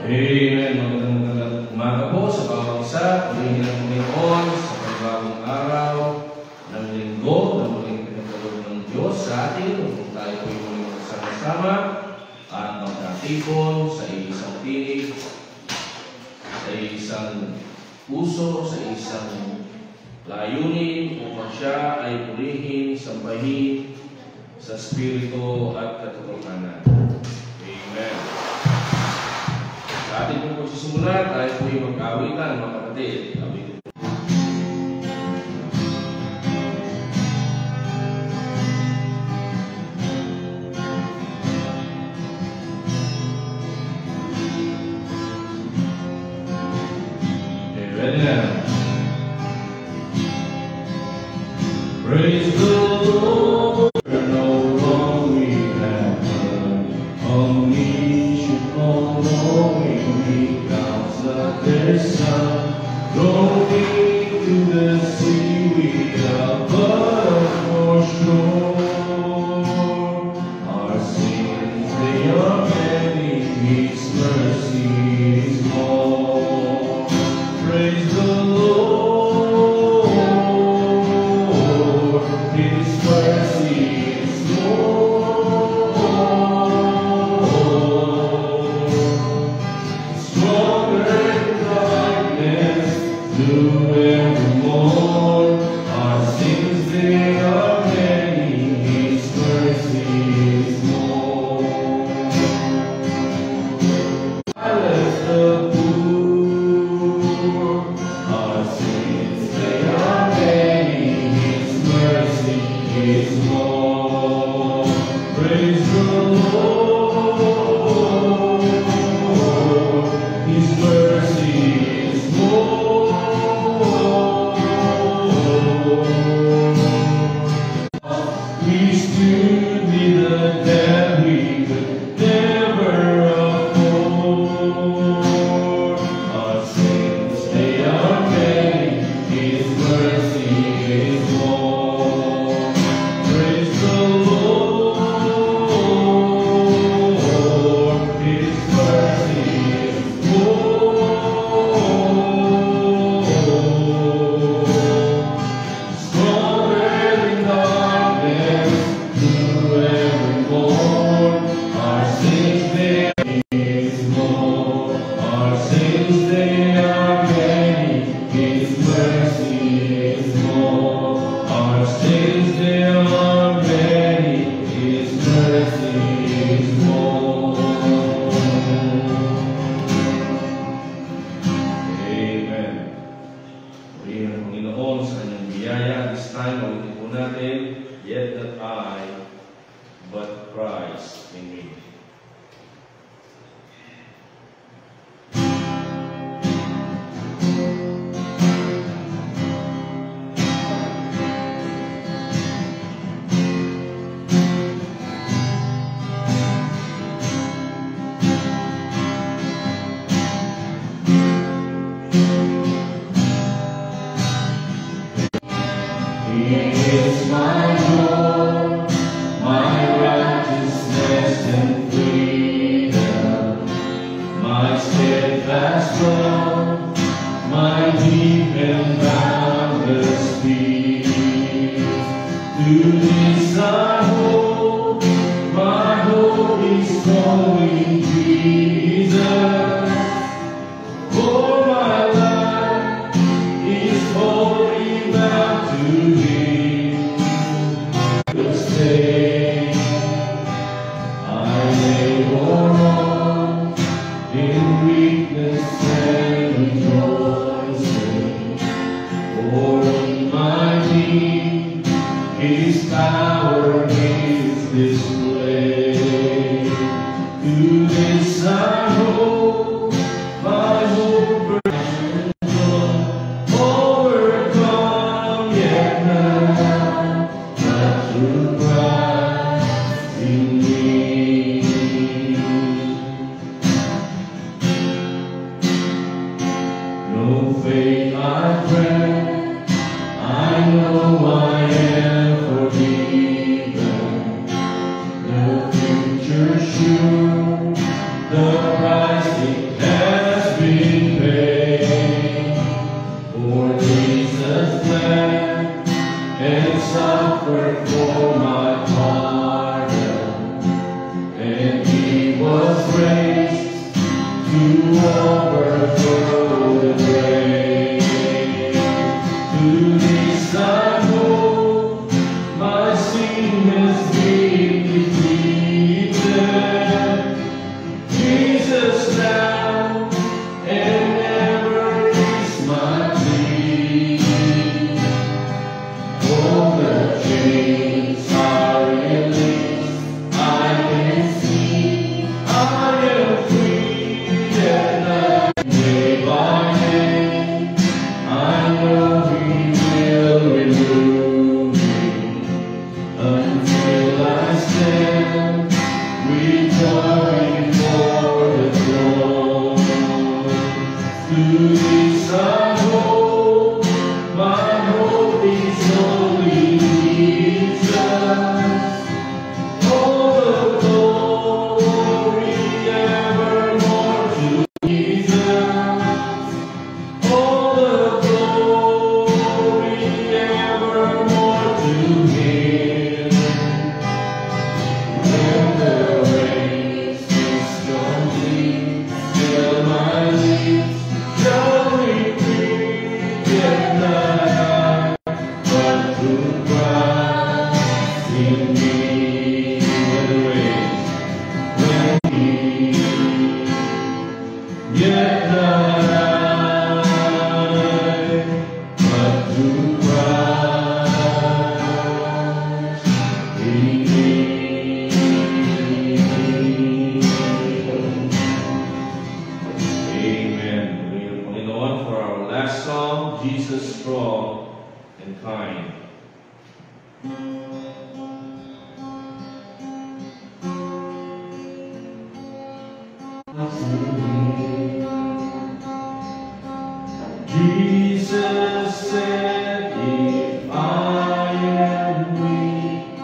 Amen. Magandang umaga po sa bawat isa. Purihin ng Panginoon sa pagbagong araw ng linggo na muling pinagkaloob ng Diyos sa atin upang tayo po yung muling magsama-sama at magkatipon sa isang tinig, sa isang puso, sa isang layunin upang siya ay purihin, sambahin sa Espiritu at katotohanan. Amen. Sa ating pong pagsisimula, tayo po yung mag-awitan, mga kapatid. Awitin. Okay, ready na. Praise the Lord, no wrong we have done. Omniscient, all-knowing, He counts up their sun. Going to the sea, we are but for sure. Our sins, they are many, His mercy is more. Praise the Lord. His mercy is more. Stronger in darkness, new evermore. Our sins, they are many, His mercy is more. Silence the poor. Our sins, they are many, His mercy is more. Praise the Lord. His mercy is more. We stood with the dead we could never afford. Our sins, they are many, His mercy is more. Praise the Lord, His mercy is more. Stronger in darkness, new every morn. Our sins, they is more. Our sins, they are many, His mercy is more. Our sins, they are many, His mercy is more. Amen. Purihin ang Panginoon sa kanyang biyaya. This time, ulitin po natin, yet not I, but Christ in me. He is my joy, my righteousness and freedom, my steadfast love, my deep and boundless peace. To this I hope, my hope is only Jesus. For my life is wholly bound to Him. Will say, I labor on in weakness and rejoicing. For in my need, His power is displayed. To this I hope, my hope overcome, yet not through Christ in me. No faith I pray, I know I am forgiven. The future sure, the price it Jesus said, if I am weak,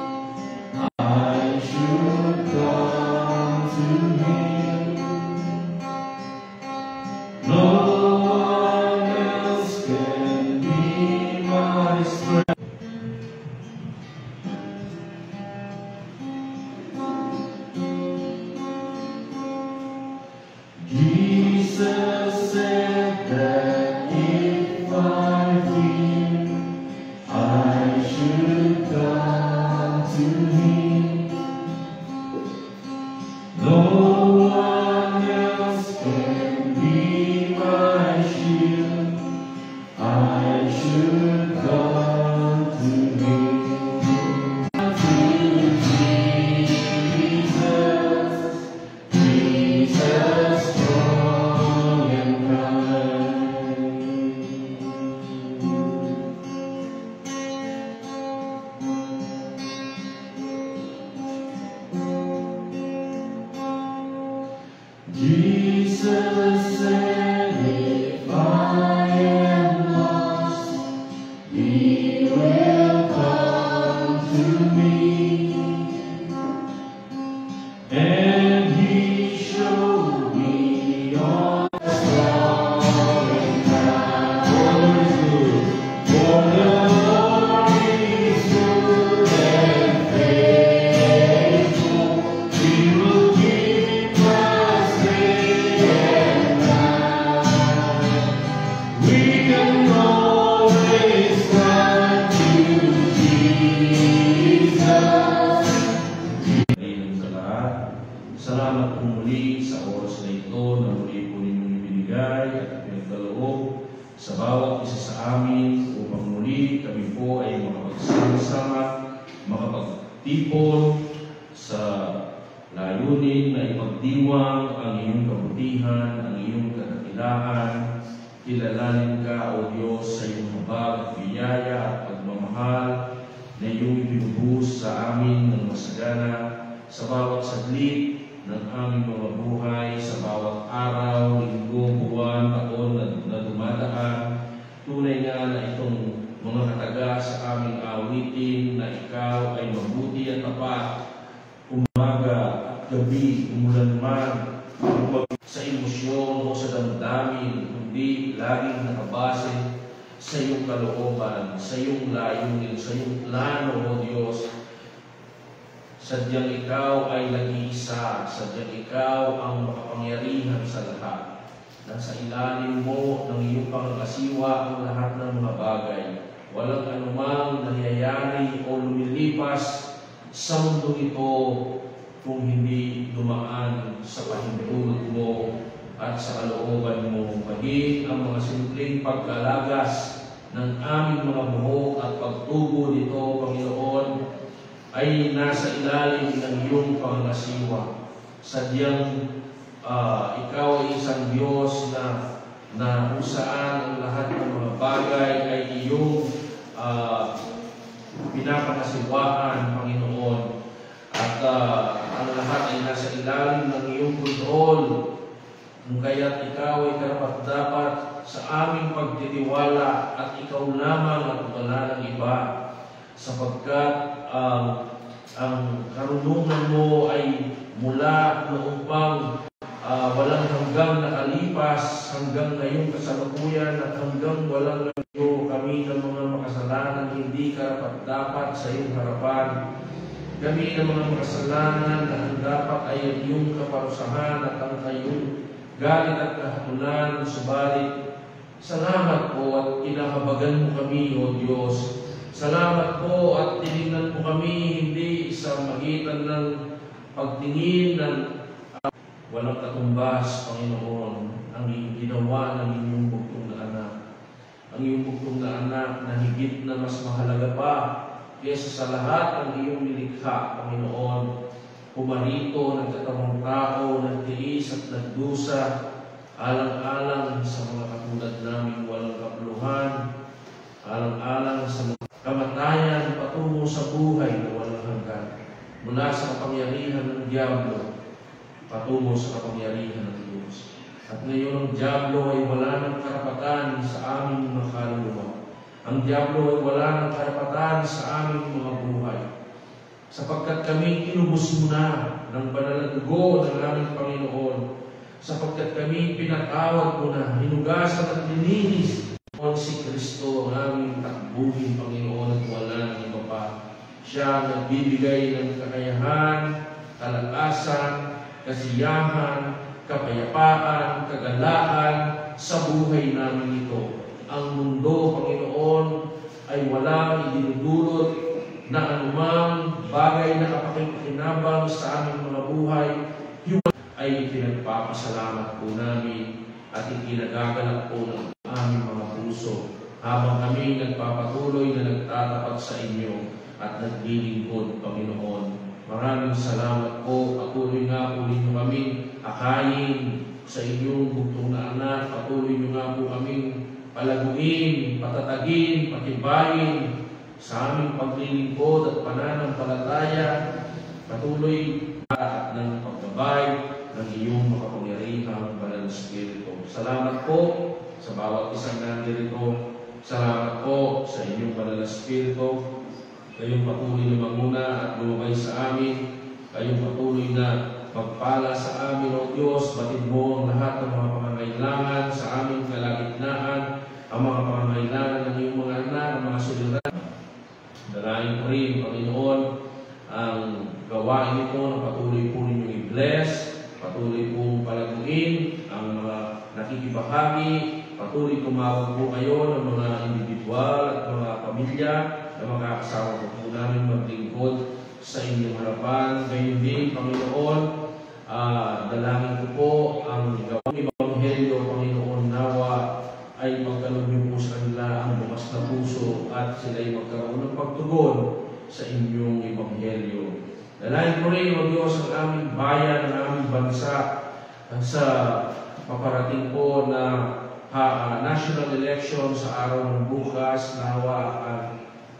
I should come to Him. No one else can be my strength. Jesus said that if I win, I should come to Him. No one else can be my shield. I should come to Him. To Jesus, Jesus strong and kind. Jesus said, if I am lost, He will come to me. And He showed me all the strong and kind. For the Lord is good and faithful. He will keep us day and night. We can always run to Jesus. Ayun sa lahat. Salamat po muli sa oras na ito na muli po ninyong ibinigay at pinagkaloob sa bawat isa sa amin upang muli kami po ay makapagsama-sama, makapagtipon sa layunin na ipagdiwang ang iyong kabutihan, ang iyong kadakilaan. Kilalanin ka, O Diyos, sa iyong habag at biyaya at pagmamahal na iyong ibinubuhos sa amin ng masagana sa bawat saglit ng aming mga buhay, sa bawat araw, linggo, buwan, taon na dumadaan. Tunay nga na itong mga kataga sa aming awitin na ikaw ay mabuti at tapat, umaga at gabi, umulan man, sa emosyon o sa damdamin, kundi laging nakabase sa iyong kalooban, sa iyong layunin, sa iyong plano, O Diyos. Sadyang ikaw ay nag-iisa, sadyang ikaw ang makapangyarihan sa lahat. Nasa ilalim mo ng iyong pangangasiwa ang lahat ng mga bagay. Walang anumang nangyayari o lumilipas sa mundo ito kung hindi dumaan sa pahintulot mo at sa kalooban mo. Maging ang mga simpleng pagkalagas ng aming mga buhok at pagtubo nito, Panginoon, ay nasa ilalim ng iyong pangangasiwa. Sadyang ikaw ay isang Diyos na kung saan ang lahat ng mga bagay ay iyong pinapangasiwaan, Panginoon. At ang lahat ay nasa ilalim ng iyong kontrol. Kaya't ikaw ay karapat-dapat sa aming pagtitiwala at ikaw lamang at wala ng iba. Sapagkat ang karunungan mo ay mula noong pang walang hanggang nakalipas, hanggang ngayong kasalukuyan at hanggang walang layo kami ng mga makasalanan hindi karapat-dapat sa iyong harapan. Kami ng mga makasalanan na ang dapat ay ang iyong kaparusahan at ang iyong galit at kahatulan. Subalit, salamat po at inahabagan mo kami, O Diyos. Salamat po at tinignan mo kami hindi sa magitan ng pagtingin ng walang katumbas, Panginoon, ang ginawa ng inyong bugtong na anak. Ang iyong bugtong na anak na higit na mas mahalaga pa kaysa sa lahat ng iyong nilikha, Panginoon. Pumarito, nagtatamang tao, nagtiis at nagdusa, alang-alang sa mga katulad namin walang kapuluhan, alang-alang sa kamatayan patungo sa buhay na walang hanggan, mula sa kapangyarihan ng Diablo. patungo sa kapangyarihan ng Diyos. At ngayon ang Diablo ay wala ng karapatan sa aming mga kaluluwa. Ang Diablo ay wala ng karapatan sa aming mga buhay. Sapagkat kami inubos mo na ng banal na dugo ng aming Panginoon. Sapagkat kami pinatawad mo na, hinugasan at lininis on si Kristo ang aming takbuhin, Panginoon, at wala ng iba pa. Siya ang nagbibigay ng kakayahan, kalakasan, kasiyahan, kapayapaan, kagalaan sa buhay namin ito. Ang mundo, Panginoon, ay walang idinudulot na anumang bagay na kapakipakinabang sa aming mga buhay. Ay pinagpapasalamat po namin at ikinagagalak po ng aming mga puso habang kami nagpapatuloy na nagtatapat sa inyo at naglilingkod, Panginoon. Maraming salamat po. Patuloy nga po ninyo kami akayin sa inyong bugtong na anak. Patuloy nyo nga po kaming palaguin, patatagin, patibayin sa aming paglilingkod at pananampalataya. Patuloy at ng paggabay ng iyong makapangyarihang banal na Espiritu. Salamat po sa bawat isang nandirito. Salamat po sa inyong banal na Espiritu. Kayong patuloy na manguna at lumabay sa amin. Kayong patuloy na magpala sa amin, O Diyos. Batid mo ang lahat ng mga pangangailangan sa aming kalagitnaan, ang mga pangangailangan ng iyong mga anak, ang mga suliranan. Dalayan ko rin, Panginoon, ang gawain ito na patuloy po ninyong i-bless, patuloy pong palaguin ang mga nakikibahagi, patuloy tumawag po kayo ng mga individual at mga pamilya na makakasama po namin maglingkod sa inyong harapan. Gayon din, Panginoon, dalangin ko po ang gawang Ebanghelyo, Panginoon, nawa ay magkaroon niyo po sa kanila ang bukas na puso at sila ay magkaroon ng pagtugon sa inyong Ebanghelyo. Dalangin ko rin, O Diyos, ang aming bayan, ang aming bansa sa paparating po na national election sa araw ng bukas. Nawa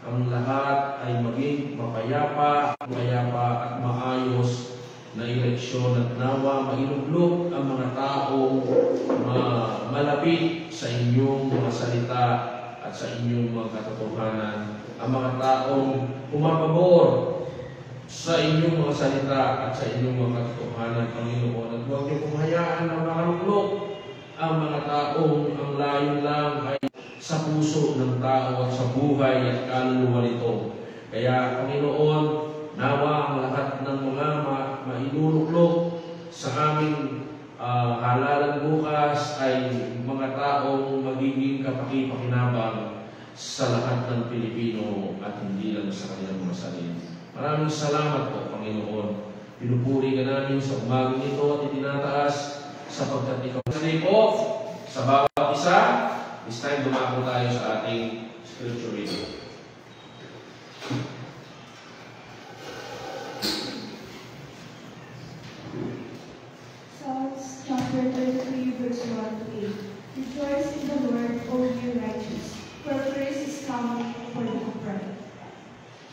ang lahat ay maging mapayapa at maayos na eleksyon at nawa mailuglok ang mga taong malapit sa inyong mga salita at sa inyong mga katotohanan. Ang mga taong pumapabor sa inyong mga salita at sa inyong mga katotohanan, Panginoon. At huwag niyo kong hayaan na makaluglok ang mga taong ang layo lang ay sa puso ng tao at sa buhay at kaluluwa nito. Kaya, Panginoon, nawa ang lahat ng mga mailuluklok sa aming halalan bukas ay mga taong magiging kapakipakinabang sa lahat ng Pilipino at hindi lang sa kanilang mga sarili. Maraming salamat po, Panginoon. Pinupuri ka namin sa umagang ito at itinataas sapagkat ikaw po sa bawat isa. This time, dumako tayo sa ating scripture reading. Psalms chapter 33, verse 1 to 8. Rejoice in the Lord, O ye righteous, for praise is coming for the upright.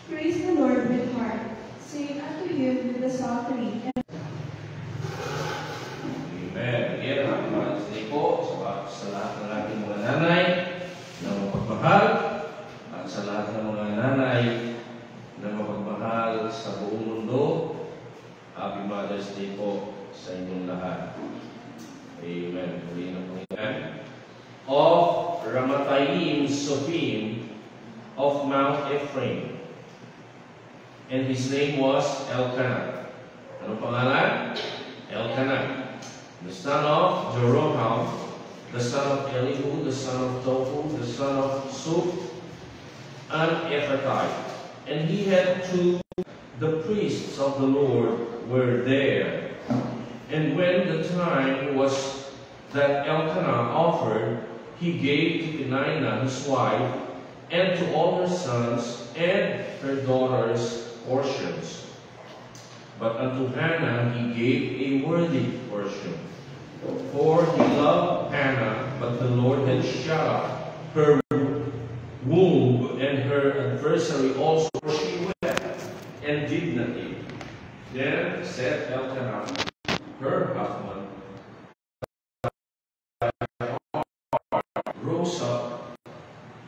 Praise the Lord with heart. Sing unto him with the psaltery. Amen. Again, maraming po sa lahat ng ating mga nanay na mapagmahal at sa lahat ng mga nanay na mapagmahal sa buong mundo. Happy Mother's Day po sa inyong lahat. Amen. Muli na po ngayon. Of Ramatayim Sophim of Mount Ephraim. And his name was Elkanah. Ano pangalan? Elkanah. The son of Jeroham, the son of Elihu, the son of Tohu, the son of Suf, an Ephrathite. And he had two. The priests of the Lord were there. And when the time was that Elkanah offered, he gave to Peninnah his wife, and to all her sons and her daughters portions. But unto Hannah he gave a worthy portion. For he loved Hannah, but the Lord had shut up her womb, and her adversary also. She wept and did not eat. Then said Elkanah, her husband, rose up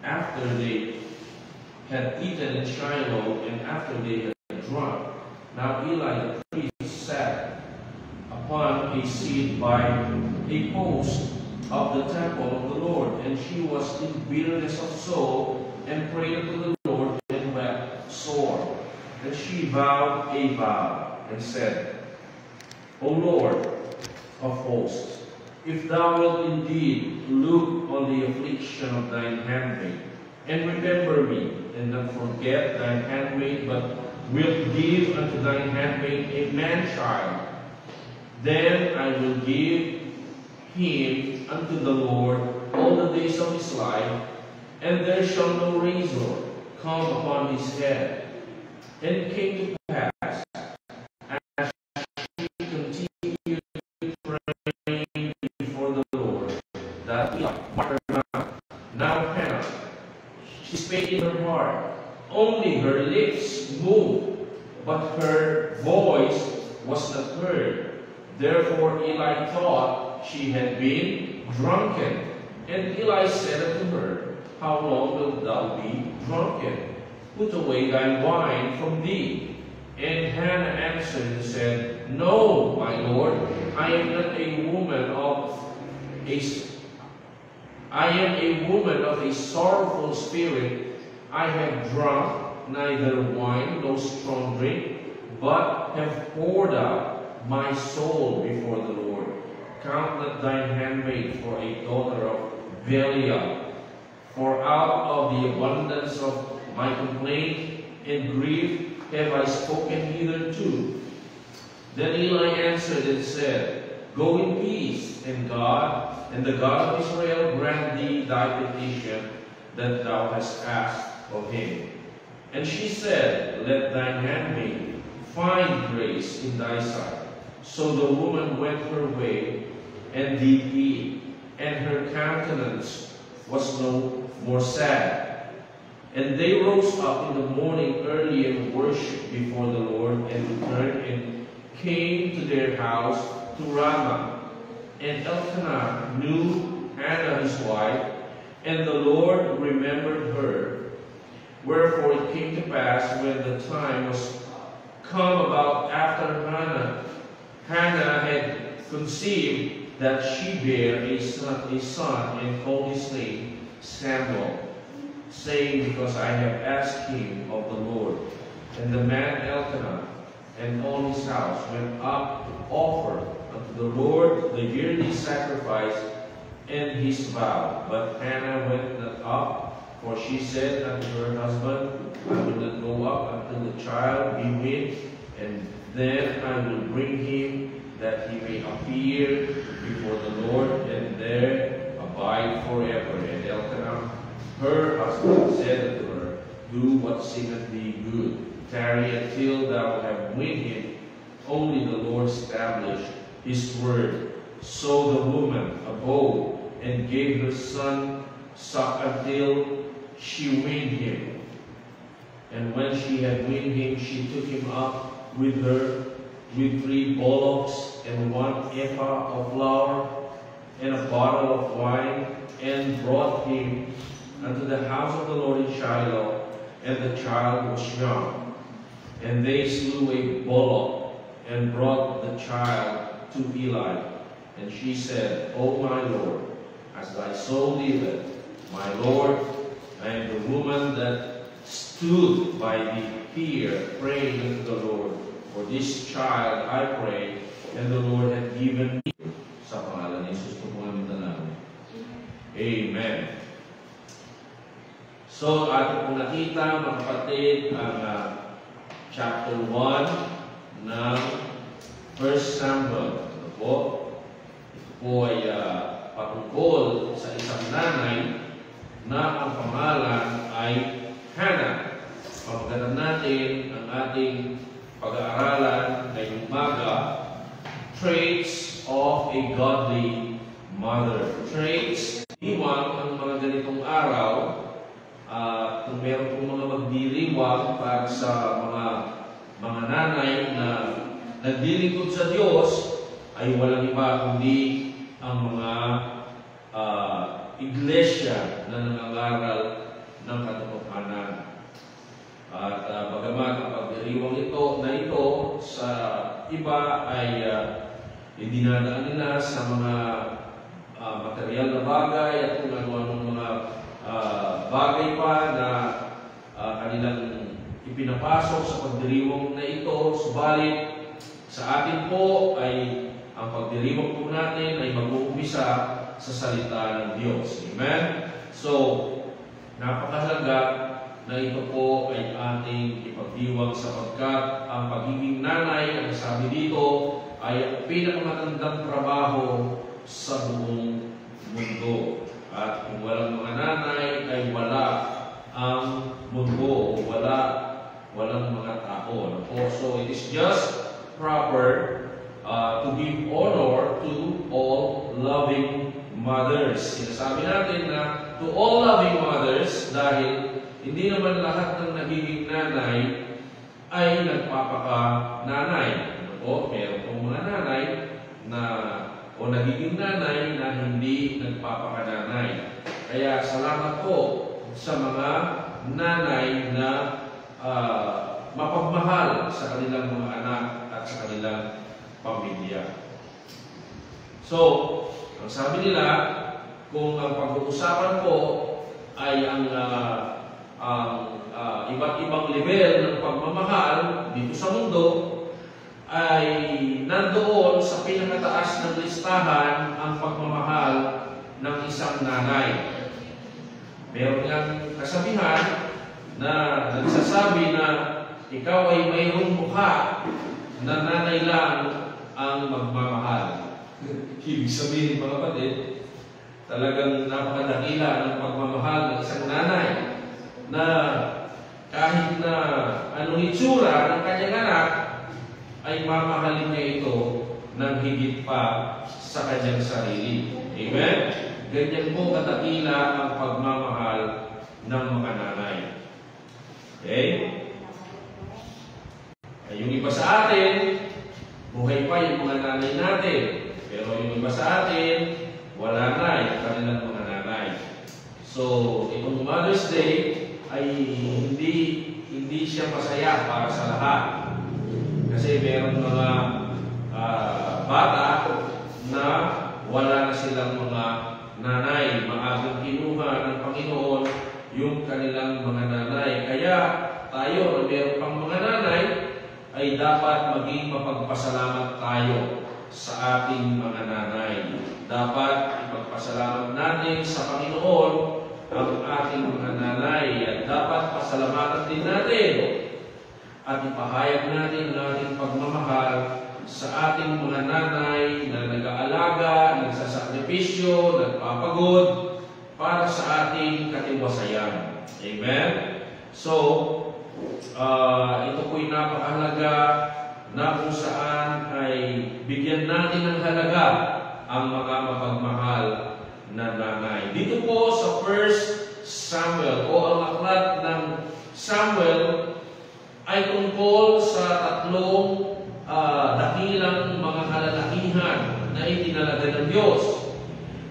after they had eaten in Shiloh and after they had drunk. Now Eli the priest sat upon a seat by a post of the temple of the Lord, and she was in bitterness of soul, and prayed unto the Lord, and wept sore. And she vowed a vow, and said, O Lord of hosts, if thou wilt indeed look on the affliction of thine handmaid, and remember me, and not forget thine handmaid, but wilt give unto thine handmaid a man-child, then I will give him unto the Lord all the days of his life, and there shall no razor come upon his head. And it came to pass, as she continued praying before the Lord, that Eli marked her mouth. Now Hannah, she spake in her heart, only her lips moved, but her voice was not heard. Therefore Eli thought she had been drunken. And Eli said unto her, How long wilt thou be drunken? Put away thy wine from thee. And Hannah answered and said, No, my Lord, I am a woman of a sorrowful spirit. I have drunk neither wine nor strong drink, but have poured out my soul before the Lord. Count not thine handmaid for a daughter of Belial, for out of the abundance of my complaint and grief have I spoken hitherto. Then Eli answered and said, Go in peace, and the God of Israel grant thee thy petition that thou hast asked of him. And she said, Let thine handmaid find grace in thy sight. So the woman went her way, and did eat, and her countenance was no more sad. And they rose up in the morning early and worshipped before the Lord, and returned and came to their house to Ramah. And Elkanah knew Hannah his wife, and the Lord remembered her. Wherefore it came to pass, when the time was come about after Hannah had conceived, that she bare a son, and called his name Samuel, saying, Because I have asked him of the Lord. And the man Elkanah and all his house went up to offer unto the Lord the yearly sacrifice and his vow. But Hannah went not up, for she said unto her husband, I will not go up until the child be weaned, and then I will bring him, that he may appear before the Lord, and there abide forever. And Elkanah, her husband, said unto her, Do what seemeth thee good. Tarry until thou have weaned him. Only the Lord established his word. So the woman abode, and gave her son suck until she weaned him. And when she had weaned him, she took him up with her, with 3 bullocks, and 1 ephah of flour, and a bottle of wine, and brought him unto the house of the Lord in Shiloh, and the child was young. And they slew a bullock, and brought the child to Eli. And she said, O my Lord, as thy soul liveth, my Lord, I am the woman that stood by thee here, praying unto the Lord. For this child I pray, and the Lord hath given me. Sa pangalan ni Jesus po ang manalangin. Amen. So, ating pong nakita, mga kapatid, ang chapter 1 ng 1 Samuel. Ito po ay patungkol sa isang nanay na ang pangalan ay Hannah. Pagkatan natin ang ating pag-aaralan ngayong umaga, traits of a godly mother. Traits, diwang ang mga ganitong araw, kung meron pong mga magdiriwang para sa mga nanay na naglilingkod sa Diyos, ay walang iba kundi ang mga iglesia na nangangaral ng katotohanan. At bagamat ang pagdiriwang ito sa iba ay dinadaan nila sa mga material na bagay at kung ano-anong mga bagay pa na kanilang ipinapasok sa pagdiriwang na ito. Subalit sa atin po ay ang pagdiriwang po natin ay mag-uumpisa sa salita ng Diyos. Amen? So, napakahalaga na ito po ay ating ipagdiwang sapagkat ang pagiging nanay, ang sabi dito, ay ang pinakamatandang trabaho sa buong mundo. At kung walang mga nanay, ay wala ang mundo, walang mga tao. So, it is just proper to give honor to all loving mothers. Sinasabi natin na to all loving mothers dahil hindi naman lahat ng nagiging nanay ay nagpapaka-nanay. Meron pong mga nanay na o nagiging nanay na hindi nagpapaka-nanay. Kaya salamat po sa mga nanay na mapagmahal sa kanilang mga anak at sa kanilang pamilya. So, ang sabi nila, kung ang pag-uusapan po ay ang iba't ibang level ng pagmamahal dito sa mundo, ay nandoon sa pinakataas ng listahan ang pagmamahal ng isang nanay. Meron ngang kasabihan na nagsasabi na ikaw ay mayroong mukha na nanay lang ang magmamahal. Ibig sabihin, mga kapatid, talagang napakadakila ng pagmamahal ng isang nanay na kahit na anong itsura ng kanyang anak, ay mamahalin niya ito ng higit pa sa kanyang sarili. Amen? Ganyan po kadakila ang pagmamahal ng mga nanay. Okay? Ay, yung iba sa atin, buhay pa yung mga nanay natin. Pero yung iba sa atin, wala na yung kanilang mga nanay. So, itong Mother's Day ay hindi siya masaya para sa lahat. Kasi meron mga bata na wala na silang mga nanay. Maagang kinuha ng Panginoon yung kanilang mga nanay. Kaya tayo na meron pang mga nanay ay dapat maging mapagpasalamat tayo sa ating mga nanay. Dapat ipagpasalamat natin sa Panginoon ang ating mga nanay at dapat pasalamatan din natin at ipahayag natin ang ating pagmamahal sa ating mga nanay na nag-aalaga, nagsasakripisyo, nagpapagod para sa ating katiwasayan. Amen? So, ito po'y napakahalaga na kung saan ay bigyan natin ng halaga ang mga mapagmahal na nanay. Dito po sa 1 Samuel o ang aklat ng Samuel ay tungkol sa tatlong dakilang mga kalalakihan na itinalaga ng Diyos.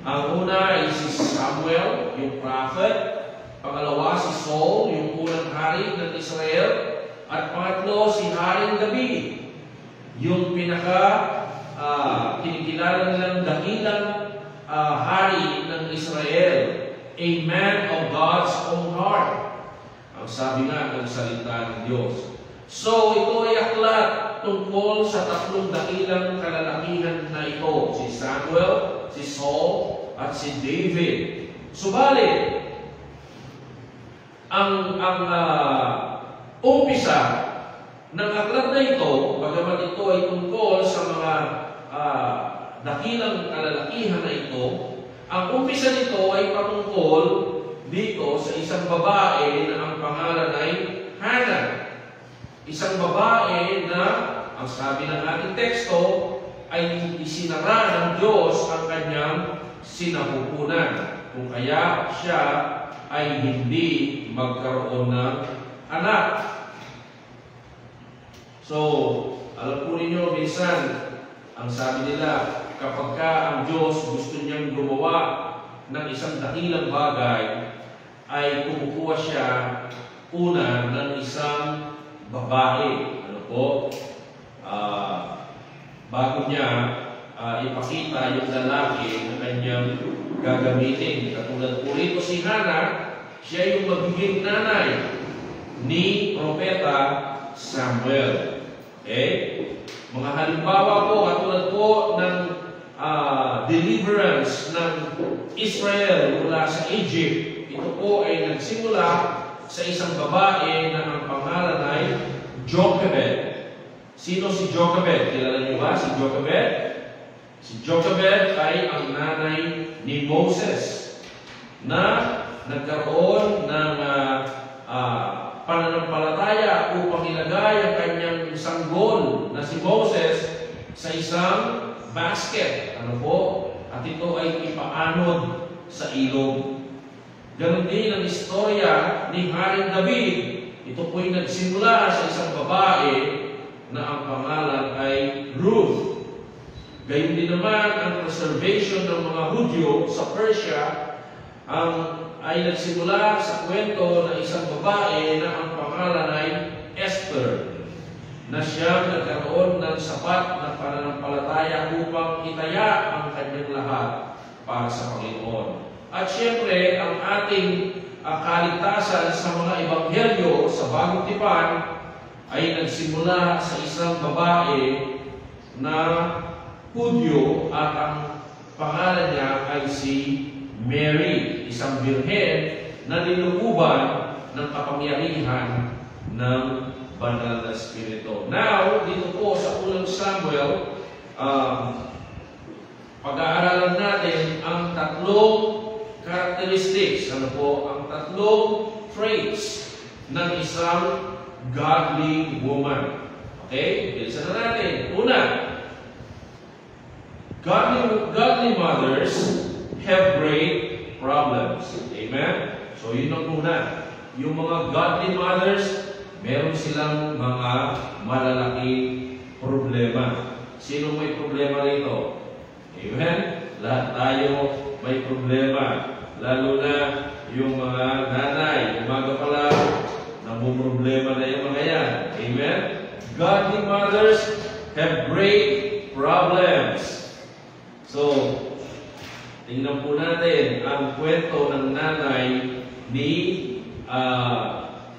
Ang una ay si Samuel, yung prophet. Pangalawa si Saul, yung unang hari ng Israel. At pangatlo si Haring David, yung kinikilala nilang dakilang hari ng Israel. A man of God's own heart. Ang sabi nga ng salita ng Diyos. So, ito ay aklat tungkol sa tatlong dakilang kalalakihan na ito. Si Samuel, si Saul, at si David. Subalit, ang umpisa ng aklat na ito, bagamat ito ay tungkol sa mga dakilang kalalakihan na ito, ang umpisa nito ay patungkol dito sa isang babae na ang pangalan ay Hannah. Isang babae na, ang sabi ng ating teksto, ay isinara ng Diyos ang kanyang sinapupunan. Kung kaya siya ay hindi magkaroon ng anak. So, alam po ninyo, minsan, Ang sabi nila, kapag ka ang Diyos gusto niyang gumawa ng isang dakilang bagay, ay kumukuha siya una ng isang babae. Ano po? Bago niya ipakita yung lalaki na kanyang gagamitin. Katulad po rito si Hannah, siya yung magiging nanay ni Propeta Samuel. Okay? Mga halimbawa po, katulad po ng deliverance ng Israel mula sa Egypt. Ito po ay nagsimula sa isang babae na ang pangalan ay Jochebed. Sino si Jochebed? Kilala niyo ba si Jochebed? Si Jochebed ay ang nanay ni Moses na nagkaroon ng pananampalataya upang ilagay ang kanyang sanggol na si Moses sa isang basket. Ano po? At ito ay ipaanod sa ilog. Ganon din ang istorya ni Haring David. Ito po'y nagsimula sa isang babae na ang pangalan ay Ruth. Gayun din naman ang preservation ng mga Hudyo sa Persia ay nagsimula sa kwento ng isang babae na ang pangalan ay Esther, na siya nagkaroon ng sapat na pananampalataya upang itaya ang kanyang lahat para sa Panginoon. At siyempre, ang ating kaligtasan sa mga ebanghelyo sa Bagong Tipan ay nagsimula sa isang babae na Hudyo at ang pangalan niya ay si Mary, isang birhen na nilukuban ng kapangyarihan ng Banal na Espiritu. Now, dito po sa unang Samuel, pag-aaralan natin ang tatlong characteristics, ano po, ang tatlong traits ng isang godly woman. Okay? Bilisan na natin. Una, godly mothers have great problems. Amen? So, yun ang una. Yung mga godly mothers, meron silang mga malalaking problema. Sino may problema rito? Amen? Lahat tayo may problema. Lalo na yung mga nanay. Umaga pa lang, namumroblema na yung mga yan. Amen? Godly mothers have great problems. So, tingnan po natin ang kwento ng nanay ni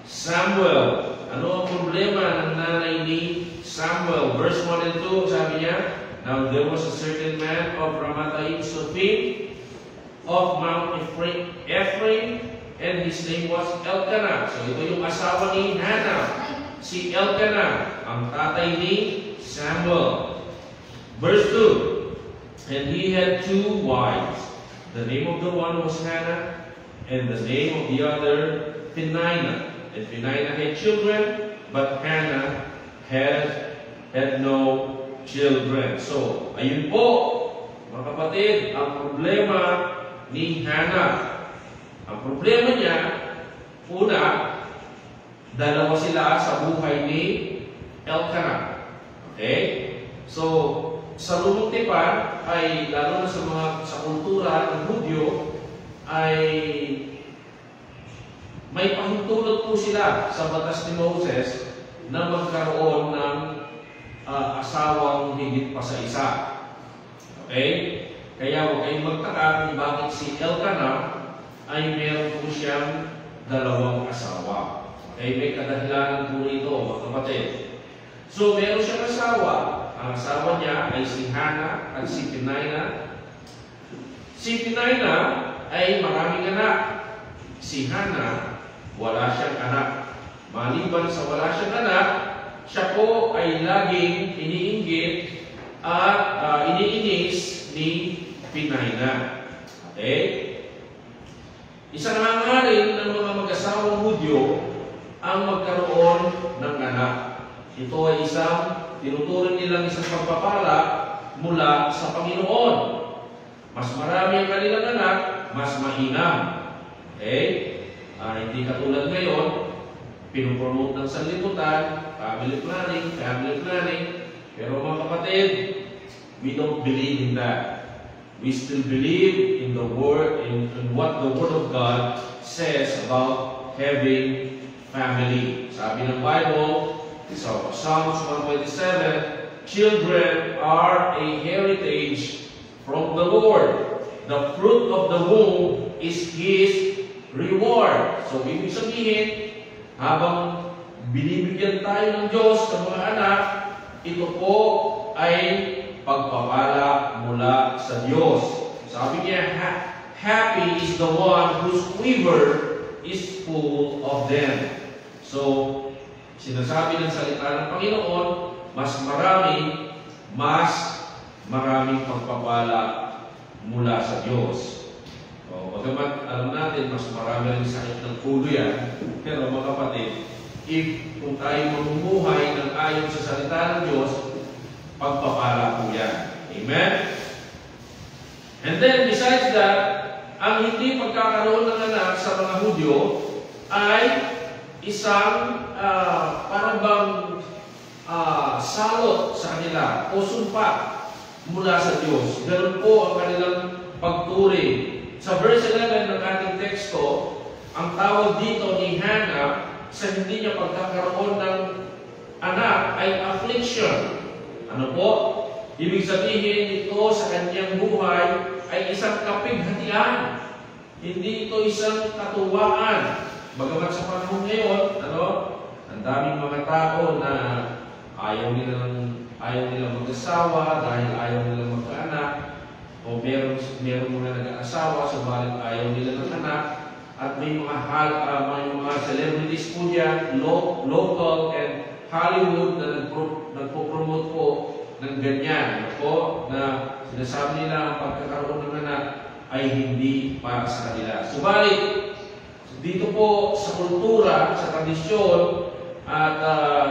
Samuel. Ano ang problema ng nanay ni Samuel? Verse 1 and 2, sabi niya, now there was a certain man of Ramathaim Sophim of Mount Ephraim, and his name was Elkanah. So ito yung asawa ni Hannah. Si Elkanah, ang tatay ni Samuel. Verse 2, and he had two wives. The name of the one was Hannah, and the name of the other Peninnah. And Peninnah had children, but Hannah had no children. So, ayun po, mga kapatid, ang problema ni Hannah. Ang problema niya, una, dalawa sila sa buhay ni Elkanah. Okay? So, sa Lumang Tipan ay, lalo na sa kultura ng Hudyo, ay may pahintulot po sila sa batas ni Moses na magkaroon ng asawang higit pa sa isa. Okay? Kaya huwag kayong magtaka kung bakit si Elkanah ay meron po siyang dalawang asawa. Okay? May kadahilanan po rito, mga kapatid. So, meron siyang asawa. Ang asawa niya ay si Hannah at si Peninnah. Si Peninnah ay maraming anak. Si Hannah, wala siyang anak. Maliban sa wala siyang anak, siya po ay laging iniinggit at iniinis ni Peninnah. Okay? Isa na nga rin ng mga mag-asawang Hudyo ang magkaroon ng anak. Ito ay isang tinuturing nilang isang pagpapala mula sa Panginoon. Mas marami ang kanilang anak, mas mainam. Okay? Hindi katulad ngayon, pinupromote ng sanlibutan, family planning. Pero mga kapatid, we don't believe in that. We still believe in the Word, in what the Word of God says about having family. Sabi ng Bible, sa Psalms 127, children are a heritage from the Lord. The fruit of the womb is His reward. So, ibig sabihin, habang binibigyan tayo ng Diyos ng mga anak, ito po ay pagpapala mula sa Diyos. Sabi niya, happy is the one whose quiver is full of them. So, sinasabi ng salita ng Panginoon, mas maraming pagpapala mula sa Diyos. So, bagamat alam natin, mas marami rin sakit ng ulo yan, pero mga kapatid, kung tayo mamumuhay ng ayon sa salita ng Diyos, pagpapala po yan. Amen? And then, besides that, ang hindi pagkakaroon ng anak sa mga Hudyo ay isang parang bang salot sa kanila o sumpa mula sa Diyos. Ganun po ang kanilang pagturing. Sa verse 11 ng ating teksto, ang tawag dito ni Hannah sa hindi niya pagkakaroon ng anak ay affliction. Ano po? Ibig sabihin ito sa kanyang buhay ay isang kapighatian. Hindi ito isang katuwaan. Bagamat sa panahon ngayon, ang daming mga tao na ayaw nila mag-asawa dahil ayaw nila magkaanak, o meron mga nag-aasawa subalit ayaw nila ng anak, at may mga celebrities po dyan, local and Hollywood na nagpo-promote po ng ganyan po, na sinasabi nila ang pagkakaroon ng anak ay hindi para sa kanila. Subalit, dito po sa kultura, sa tradisyon, at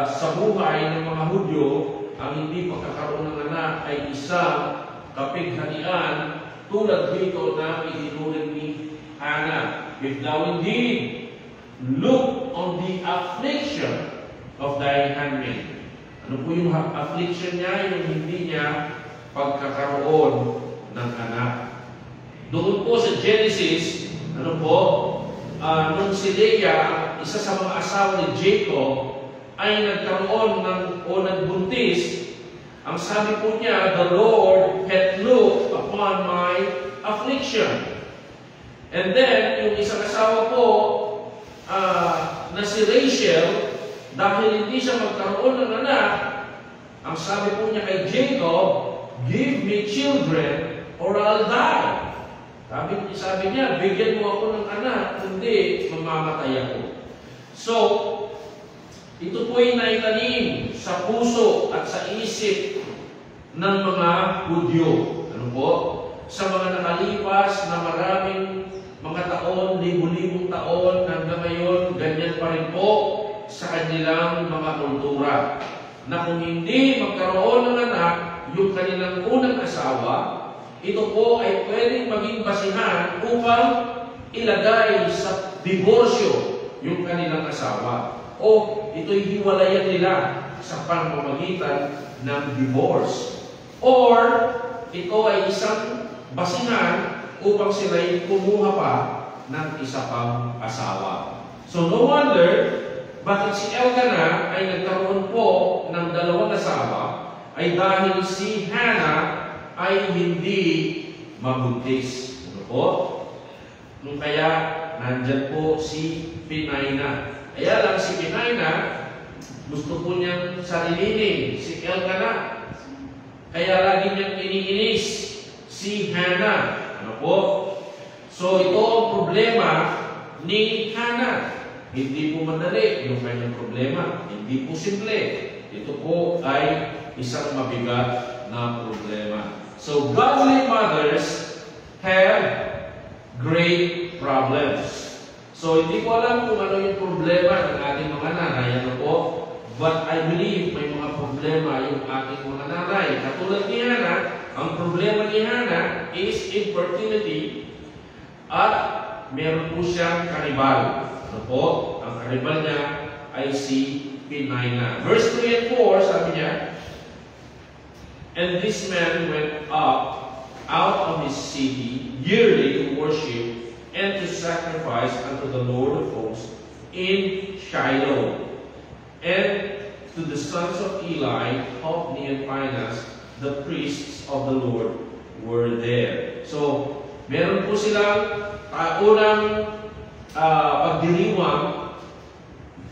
sa buhay ng mga Hudyo, ang hindi pagkakaroon ng anak ay isang kapighatian tulad dito na ihinurin ni Hannah. If thou indeed look on the affliction of thy handmaid. Ano po yung affliction niya? Yung hindi niya pagkakaroon ng anak. Doon po sa Genesis, nung si Leah, isa sa mga asawa ni Jacob, ay nagkaroon nagbuntis, ang sabi po niya, the Lord had looked upon my affliction. And then, yung isang asawa po, na si Rachel, dahil hindi siya magkaroon ng anak, ang sabi po niya kay Jacob, give me children or I'll die. Sabi niya, bigyan mo ako ng anak, kundi mamamatay ako. So, ito po ay naitanim sa puso at sa isip ng mga Hudyo. Ano po? Sa mga nakalipas na maraming mga taon, libu-libong taon, hanggang ngayon, ganyan pa rin po sa kanilang mga kultura. Na kung hindi magkaroon ng anak, yung kanilang unang asawa, ito po ay pwedeng maging basihan upang ilagay sa diborsyo yung kanilang asawa. O ito'y hiwalayan nila sa pamamagitan ng divorce. Or ito ay isang basihan upang sila'y kumuha pa ng isa pang asawa. So no wonder bakit si Elkanah ay nagkaroon po ng dalawang asawa ay dahil si Hannah ay hindi mabuntis. Ano po? Nung kaya, nandyan po si Peninnah. Kaya lang si Peninnah, gusto po niyang sarilinin si Elkanah. Kaya lagi niyang iniinis si Hannah. Ano po? So ito ang problema ni Hannah. Hindi po madali yung kanyang problema. Hindi po simple. Ito po ay isang mabigat na problema. So, godly mothers have great problems. So, hindi ko alam kung ano yung problema ng ating mga nanay. Ano po? But I believe may mga problema yung ating mga nanay. Katulad ni Hannah, ang problema ni Hannah is infertility at meron po siyang karibal. Ano po? Ang karibal niya ay si Peninnah. Verse 3 and 4, sabi niya, And this man went up out of his city yearly to worship and to sacrifice unto the Lord of hosts in Shiloh. And to the sons of Eli, Hophni and Phinehas, the priests of the Lord, were there. So, meron po silang unang pagdiriwang.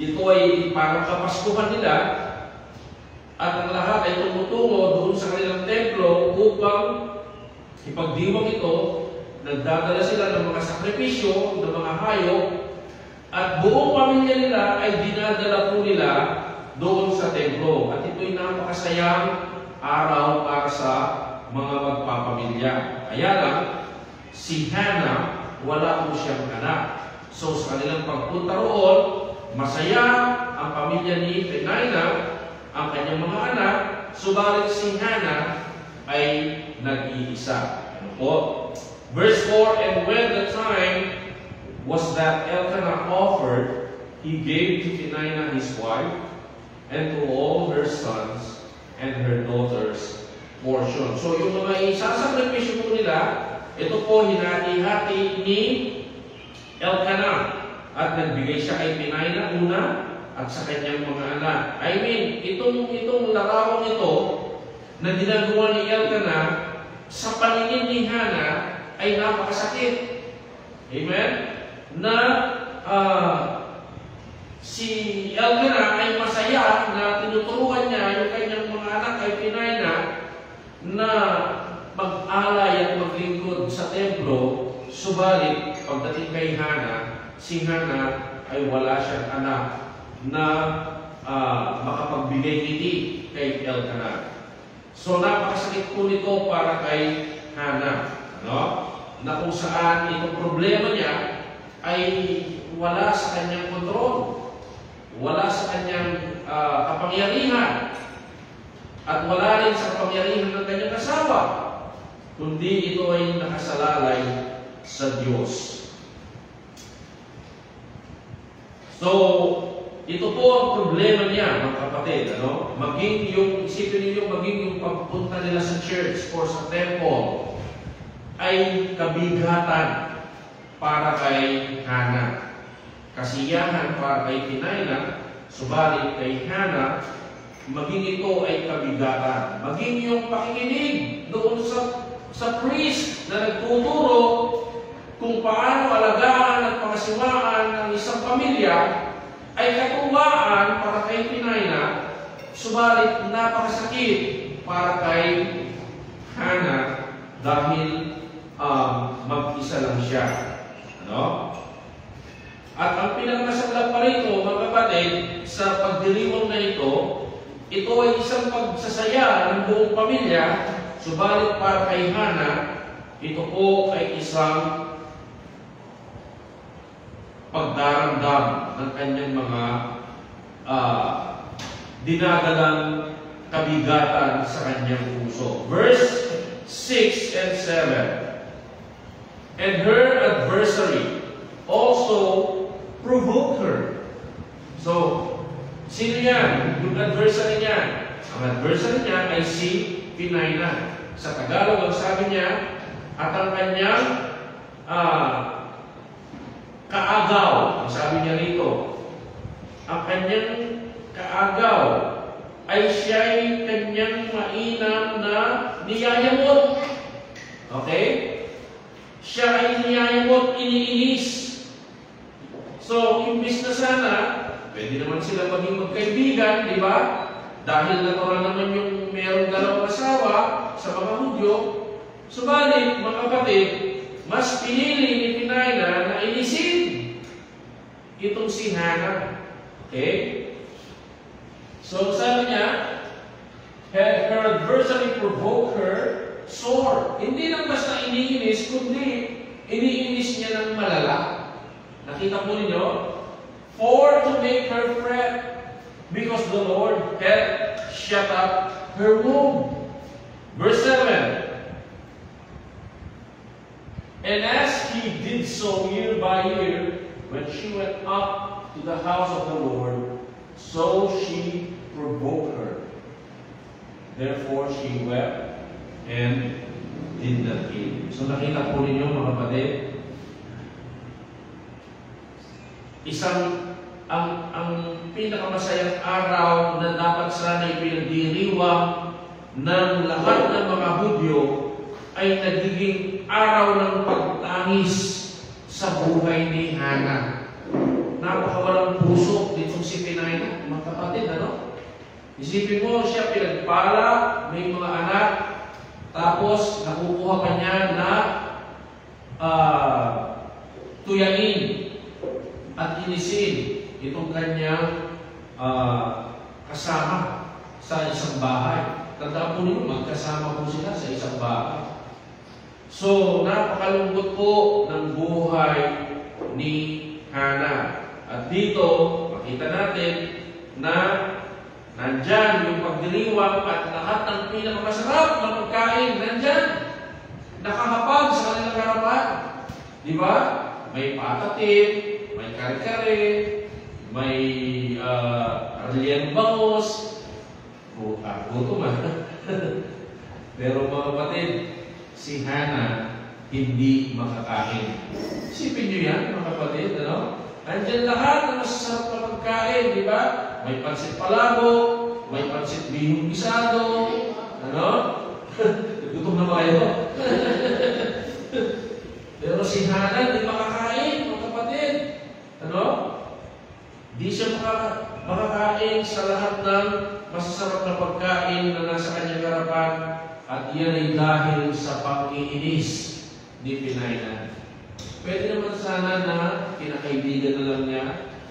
Ito ay parang kapaskuhan nila, at ang lahat ay tumutungo doon sa kanilang templo upang ipagdiwang ito. Nagdadala sila ng mga sakripisyo, ng mga hayop, at buong pamilya nila ay dinadala po nila doon sa templo. At ito'y napakasayang araw para sa mga magpapamilya. Kaya lang, si Hannah, wala po siyang anak. So sa kanilang pagpunta roon, masaya ang pamilya ni Peninnah, ang kanyang mga anak, subalit si Hannah ay nag-iisa. Ano po? Verse 4, and when the time was that Elkanah offered, he gave to Peninnah his wife, and to all her sons and her daughters portion. So yung mga isasakripisyo po nila, ito po hinati-hati ni Elkanah. At nagbigay siya kay Peninnah una at sa kanyang mga anak. I mean, itong larawang ito na ginagawa ni Elkanah sa paningin ni Hannah ay napakasakit. Amen? Na si Elkanah ay masaya na tinuturuan niya yung kanyang mga anak kay Peninnah na mag-alay at maglingkod sa templo. Subalit, pagdating kay Hannah, si Hannah ay wala siyang anak na makapagbigay ngiti kay Elkanah. So, napakasakit po nito para kay Hannah. Ano? Na kung saan itong problema niya ay wala sa kanyang kontrol, wala sa kanyang kapangyarihan, at wala rin sa kapangyarihan ng kanyang asawa, kundi ito ay nakasalalay sa Diyos. So, ito po ang problema niya, mga kapatid. Ano? Maging yung, isipin niyo, maging yung pagpunta nila sa church or sa temple ay kabigatan para kay Hannah. Kasiyahan para kay Peninnah, subalit kay Hannah, maging ito ay kabigatan. Maging yung pakikinig doon sa priest na nagtuturo kung paano alagaan at pangasiwaan ng isang pamilya ay katuwaan para kay Peninnah, subalit napakasakit para kay Hannah dahil mag-isa lang siya. Ano? At ang pinakamasaglag pa rito, mga kapatid, sa pagdiriwang na ito ay isang pagsasaya ng buong pamilya, subalit para kay Hannah, ito po ay isang pagdaramdam ng kanyang mga dinadalang kabigatan sa kanyang puso. Verse 6 and 7. And her adversary also provoked her. So, sino yan? Yung adversary niya. Ang adversary niya ay si Peninnah. Sa Tagalog, ang sabi niya, at ang kanyang kaagaw, ang sabi niya rito, ang kanyang kaagaw ay siya'y kanyang mainam na niyayamot. Okay? Siya ay niyayamot, iniinis. So, imbis na sana, pwede naman sila maging magkaibigan, di ba? Dahil natural naman yung mayroong dalawang asawa sa mga Hudyo. Subalit, mga kapatid, mas pinili ni Peninnah na inisin itong si Hannah. Okay? So, sabi niya, her adversary provoked her sore. Hindi lang basta iniinis, kundi iniinis niya ng malala. Nakita po ninyo? For to make her fret, because the Lord had shut up her womb. Verse 7. And as he did so year by year, when she went up to the house of the Lord, so she provoked her. Therefore, she wept and did not eat. So nakita po ninyo mga kapatid, ang pinakamasayang araw na dapat sana ipinagdiriwang ng lahat ng mga Hudyo ay nagiging araw ng pagtangis sa buhay ni Hana. Napakawalang puso ditong si Penina, mga kapatid, ano? Isipin mo, siya pinagpala, may mga anak, tapos nakukuha pa niya na tuyain at inisin itong kanyang kasama sa isang bahay. Tandaan po ninyo, magkasama po sila sa isang bahay. So, napakalungkot po ng buhay ni Hana. At dito, makita natin na nandyan yung pagdiriwang at lahat ng pinakamasarap na pagkain, nandyan. Nakahapag sa kanilang harapan. Di ba? May patatim, may kare-kare, may arlian bangos. Gutom Pero mga kapatid, si Hana hindi makakain. Isipin nyo yan, mga kapatid, ano? Andyan lahat ng masasarap na pagkain, di ba? May pansit palabo, may pansit bihong gisado, ano? Gutom na ba kayo? Pero si Hana hindi makakain, mga kapatid. Ano? Di siya makakain sa lahat ng masasarap na pagkain na nasa kanyang harapan, at iyan ay dahil sa pag-iinis ni Penina. Pwede naman sana na kinakaibigan na lang niya.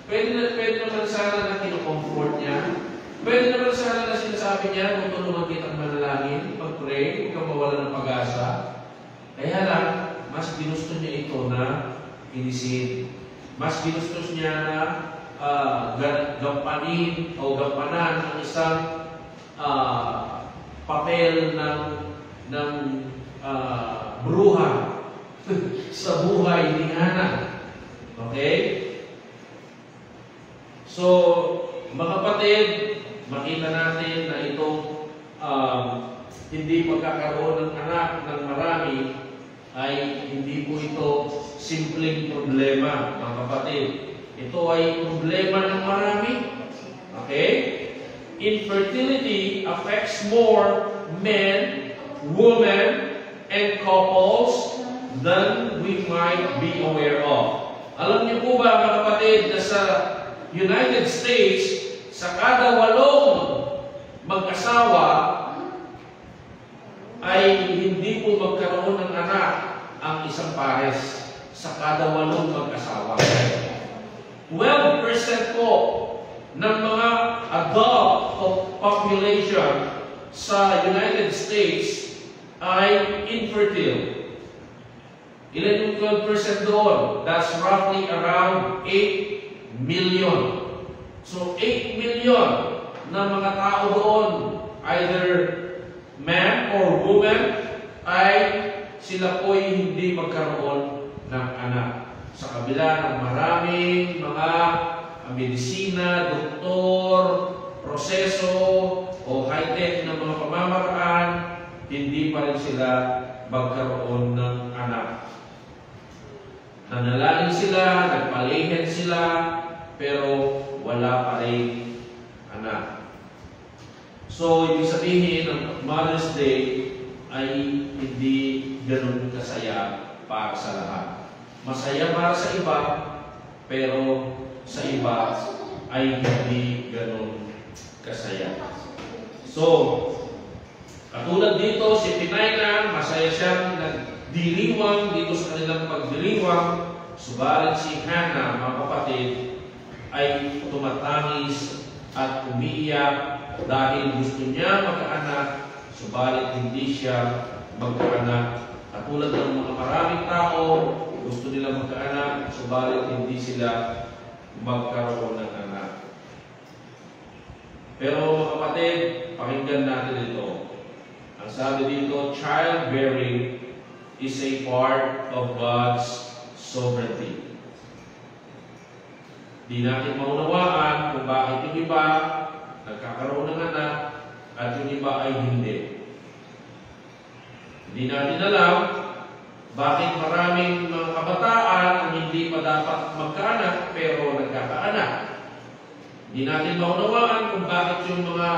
Pwede naman sana na kinocomfort niya. Pwede naman sana na sinasabi niya, kung tulungan kitang manalangin, pag-pray, huwag kang mawala ng pag-asa. Kaya lang, mas ginusto niya ito na inisin. Mas ginusto niya na gampanin o gampanan ang isang papel ng bruha sa buhay ni Hana. Okay? So, mga kapatid, makita natin na itong hindi pagkakaroon ng anak ng marami ay hindi po ito simpleng problema, mga kapatid. Ito ay problema ng marami. Okay? Infertility affects more men, women, and couples than we might be aware of. Alam niyo po ba, mga kapatid, na sa United States, sa kada 8 mag-asawa ay hindi po magkaroon ng anak ang isang pares sa kada 8 mag-asawa. 12% po ng mga adult population sa United States ay infertile. Ilan yung 12% doon? That's roughly around 8 million. So 8 million na mga tao doon, either man or woman, ay sila po'y hindi magkaroon ng anak. Sa kabila ng maraming mga medisina, doktor, proseso, o high-tech na mga pamamaraan, hindi pa rin sila magkaroon ng anak. Nanalangin sila, nagpalihin sila, pero wala pa rin anak. So, ibig sabihin, ang Mother's Day ay hindi ganun kasaya para sa lahat. Masaya para sa iba, pero sa iba ay hindi ganun kasaya. So, katulad dito, si Penina, masaya siyang nagdiriwang dito sa kanilang pagdiriwang, subalit si Hana, mga kapatid, ay tumatangis at umiiyak dahil gusto niya magkaanak, subalit hindi siya magkaanak. Katulad ng mga maraming tao, gusto nila magkaanak, subalit hindi sila magkaroon ng anak. Pero mga kapatid, pakinggan natin ito. Ang sabi dito, childbearing is a part of God's sovereignty. Di natin maunawaan kung bakit yung iba nagkakaroon ng anak at yung iba ay hindi. Hindi natin alam bakit maraming mga kabataan ang hindi pa dapat magkaanak pero nagkakaanak. Hindi natin maunawaan kung bakit yung mga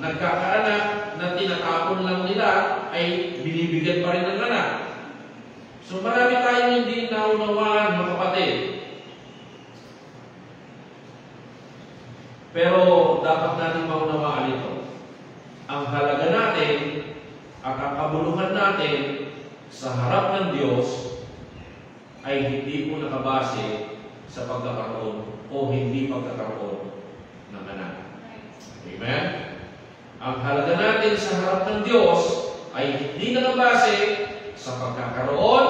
nagkakaanak na tinatapon lang nila ay binibigyan pa rin ng anak. So marami tayong hindi naunawaan, mga kapatid. Pero dapat natin maunawaan ito. Ang halaga natin at ang kabuluhan natin sa harap ng Diyos ay hindi po nakabase sa pagkakaroon o hindi pagkakaroon ng anak. Amen? Ang halaga natin sa harap ng Diyos ay hindi nakabase sa pagkakaroon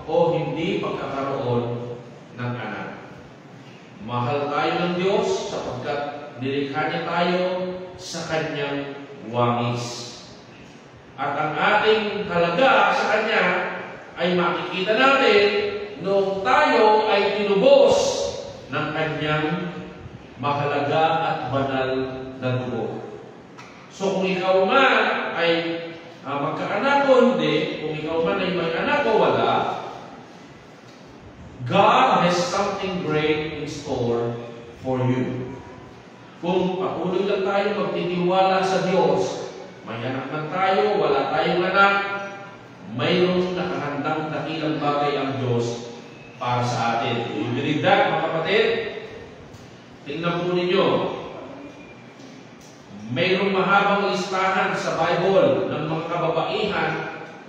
o hindi pagkakaroon ng anak. Mahal tayo ng Diyos sapagkat nilikha niya tayo sa Kanyang wangis. At ang ating halaga sa Kanya ay makikita natin noong tayo ay tinubos ng Kanyang mahalaga at banal na dugo. So kung ikaw man ay magkaanak o hindi, kung ikaw man ay may anak o wala, God has something great in store for you. Kung patuloy lang tayo magtitiwala sa Diyos, may anak man tayo, wala tayong anak, mayroong nakahandang dakilang bagay ang Diyos para sa atin. Do you believe that, mga kapatid? Tingnan po ninyo. Mayroong mahabang listahan sa Bible ng mga kababaihan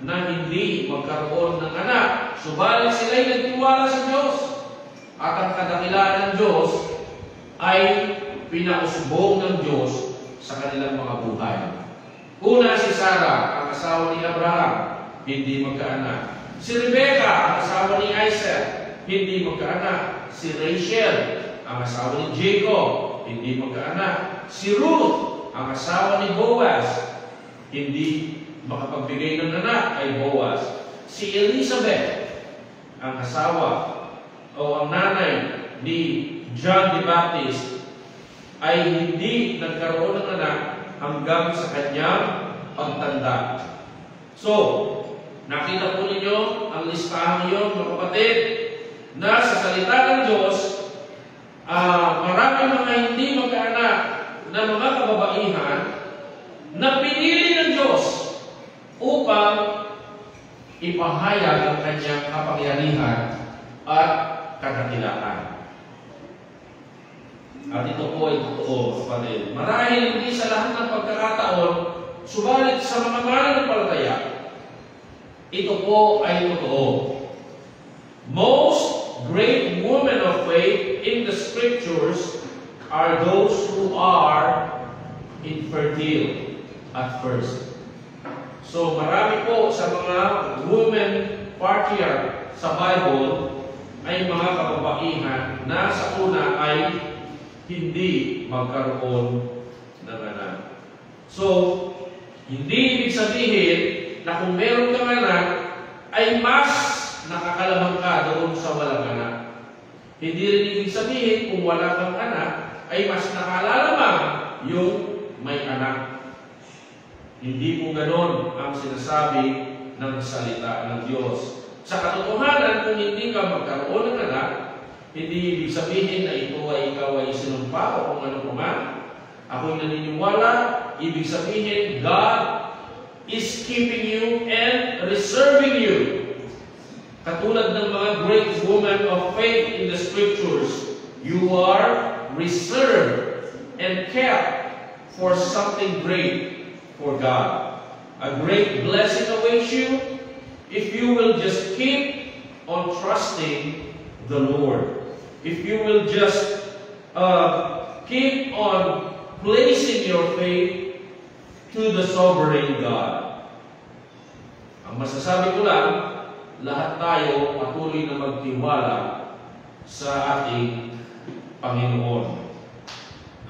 na hindi magkaroon ng anak. Subalit sila'y nagtiwala sa Diyos. At ang kadakilaan ng Diyos ay pinausbong ng Diyos sa kanilang mga buhay. Una si Sarah, ang asawa ni Abraham, hindi magkaanak. Si Rebecca, ang asawa ni Isaac, hindi magkaanak. Si Rachel, ang asawa ni Jacob, hindi magkaanak. Si Ruth, ang asawa ni Boaz, hindi makapagbigay ng anak ay Boaz. Si Elizabeth, ang asawa o ang nanay ni John the Baptist, ay hindi nagkaroon ng anak hanggang sa kanyang pagtanda. So, nakita po ninyo ang listahan niyo, mga kapatid, na sa salita ng Diyos, marami mga hindi magkaanak na mga kababaihan na pinili ng Diyos upang ipahayag ang kanyang kapangyarihan at kadakilaan. At ito po ay totoo, kapatid. Marahil hindi sa lahat ng pagkakataon, subalit sa mga mananampalataya, ito po ay totoo. Most great women of faith in the Scriptures are those who are infertile at first. So marami po sa mga women patriarch sa Bible ay mga kababaihan na sa una ay hindi magkaroon ng anak. So, hindi ibig sabihin na kung meron kang anak, ay mas nakakalamang ka doon sa walang anak. Hindi rin ibig sabihin kung wala kang anak, ay mas nakalalamang yung may anak. Hindi po ganon ang sinasabi ng salita ng Diyos. Sa katotohanan, kung hindi ka magkaroon ng anak, hindi ibig sabihin na ito ay ikaw ay sinumpa o kung ano man. Ako'y naniniwala, ibig sabihin, God is keeping you and reserving you. Katulad ng mga great women of faith in the Scriptures, you are reserved and kept for something great for God. A great blessing awaits you if you will just keep on trusting the Lord. If you will just keep on placing your faith to the sovereign God. Ang masasabi ko lang, lahat tayo patuloy na magtiwala sa ating Panginoon.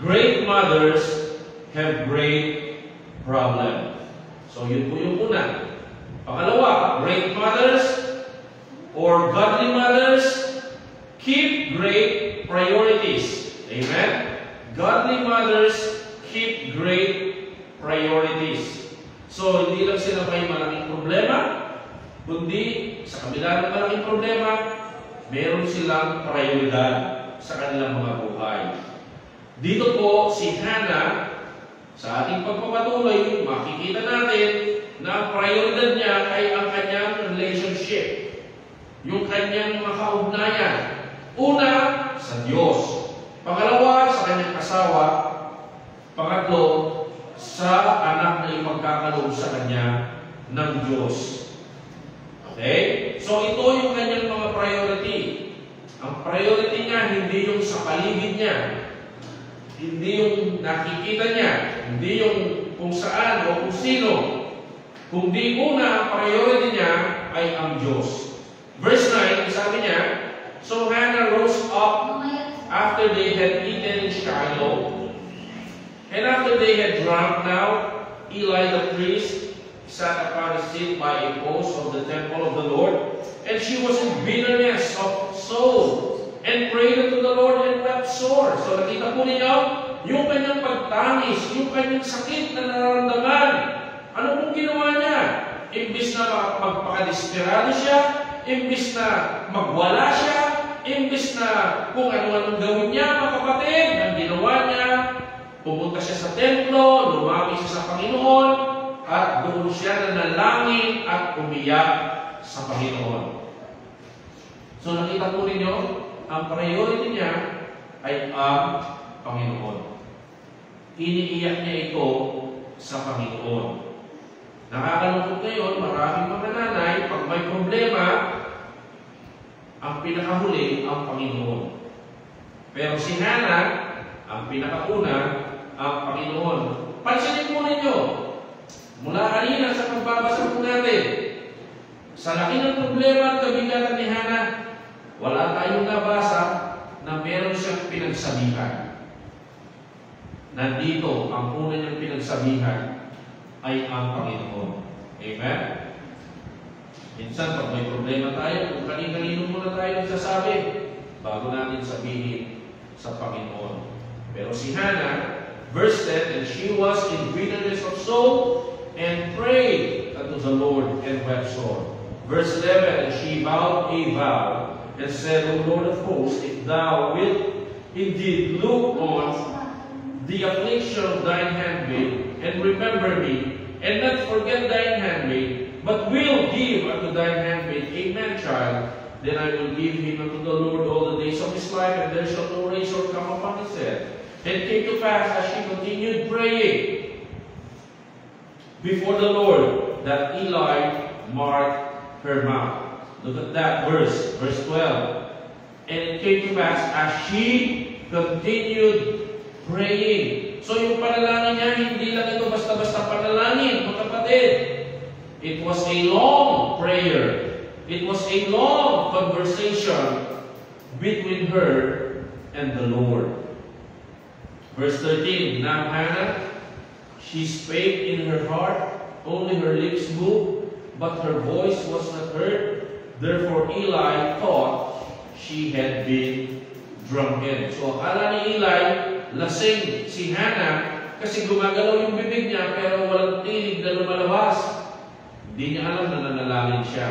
Great mothers have great problem. So yun po yung una. Pangalawa, great mothers or godly mothers keep great priorities. Amen? Godly mothers keep great priorities. So, hindi lang sila may malaking problema, kundi sa kabila ng malaking problema, meron silang prioridad sa kanilang mga buhay. Dito po, si Hannah, sa ating pagpapatuloy, makikita natin na ang prioridad niya ay ang kanyang relationship. Yung kanyang mga kaugnayan. Una, sa Diyos. Pangalawa, sa kanyang asawa. Pangatlo, sa anak na ipagkakaloob sa kanya ng Diyos. Okay? So, ito yung kanyang mga priority. Ang priority niya, hindi yung sa paligid niya. Hindi yung nakikita niya. Hindi yung kung saan o kung sino. Kundi una, ang priority niya ay ang Diyos. Verse 9, sabi niya, so Hannah rose up after they had eaten in Shiloh, and after they had drunk. Now Eli the priest sat upon a seat by a post of the temple of the Lord, and she was in bitterness of soul, and prayed unto the Lord and wept sore. So nakita po ninyo, yung kanyang pagtangis, yung kanyang sakit na nararamdaman. Ano pong ginawa niya? Imbis na magpakadesperado siya, imbis na magwala siya, imbis na kung ano-anong gawin niya, mga kapatid, ang ginawa niya, pumunta siya sa templo, lumapit siya sa Panginoon, at doon siya nanalangin at umiyak sa Panginoon. So nakita po ninyo, ang priority niya ay ang Panginoon. Iniiyak niya ito sa Panginoon. Nakakalungkot ngayon, maraming mga nanay, pag may problema, ang pinakahuli ang Panginoon. Pero si Hannah, ang pinakauna, ang Panginoon. Pansinin po ninyo, mula kanina sa pagbabasa po natin, sa laki ng problema at kabigatan ni Hannah, wala tayong nabasa na meron siyang pinagsabihan. Nandito, ang una niyang pinagsabihan ay ang Panginoon. Amen? Minsan, pag may problema tayo, kung kanino muna tayo nagsasabi, bago natin sabihin sa Panginoon. Pero si Hannah, verse 10, and she was in bitterness of soul, and prayed unto the Lord and wept sore. Verse 11, and she vowed a vow, and said, O Lord of hosts, if thou wilt indeed look on the affliction of thine handmaid, and remember me, and not forget thine handmaid, but will give unto thine handmaid a man-child, then I will give him unto the Lord all the days of his life, and there shall no razor come upon his head. And it came to pass, as she continued praying before the Lord, that Eli marked her mouth. Look at that verse 12. And it came to pass, as she continued praying. So yung panalangin niya, hindi lang ito basta-basta panalangin, mga kapatid. It was a long prayer. It was a long conversation between her and the Lord. Verse 13, now Hannah, she spake in her heart, only her lips moved, but her voice was not heard. Therefore Eli thought she had been drunken. So akala ni Eli, lasing si Hannah kasi gumagalaw yung bibig niya pero walang tinig na lumalabas. Hindi niya alam na nanalangin siya.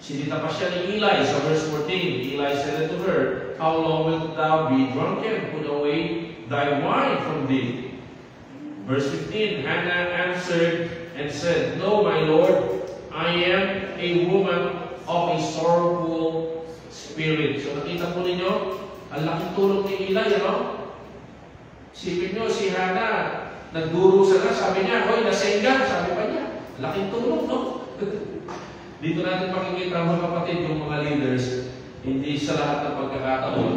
Sinita pa siya ni Eli sa verse 14. Eli said to her, how long wilt thou be drunken? Put away thy wine from thee. Verse 15, Hannah answered and said, no, my Lord, I am a woman of a sorrowful spirit. So nakita po ninyo, ang laking tulong ni Eli, ano? Sipin nyo, si Hannah, nagdurusa na, sabi niya, hoy, lasing ka, sabi pa niya. Laking tulong, no? Dito natin makikita, mga kapatid, yung mga leaders, hindi sa lahat ng pagkakataon,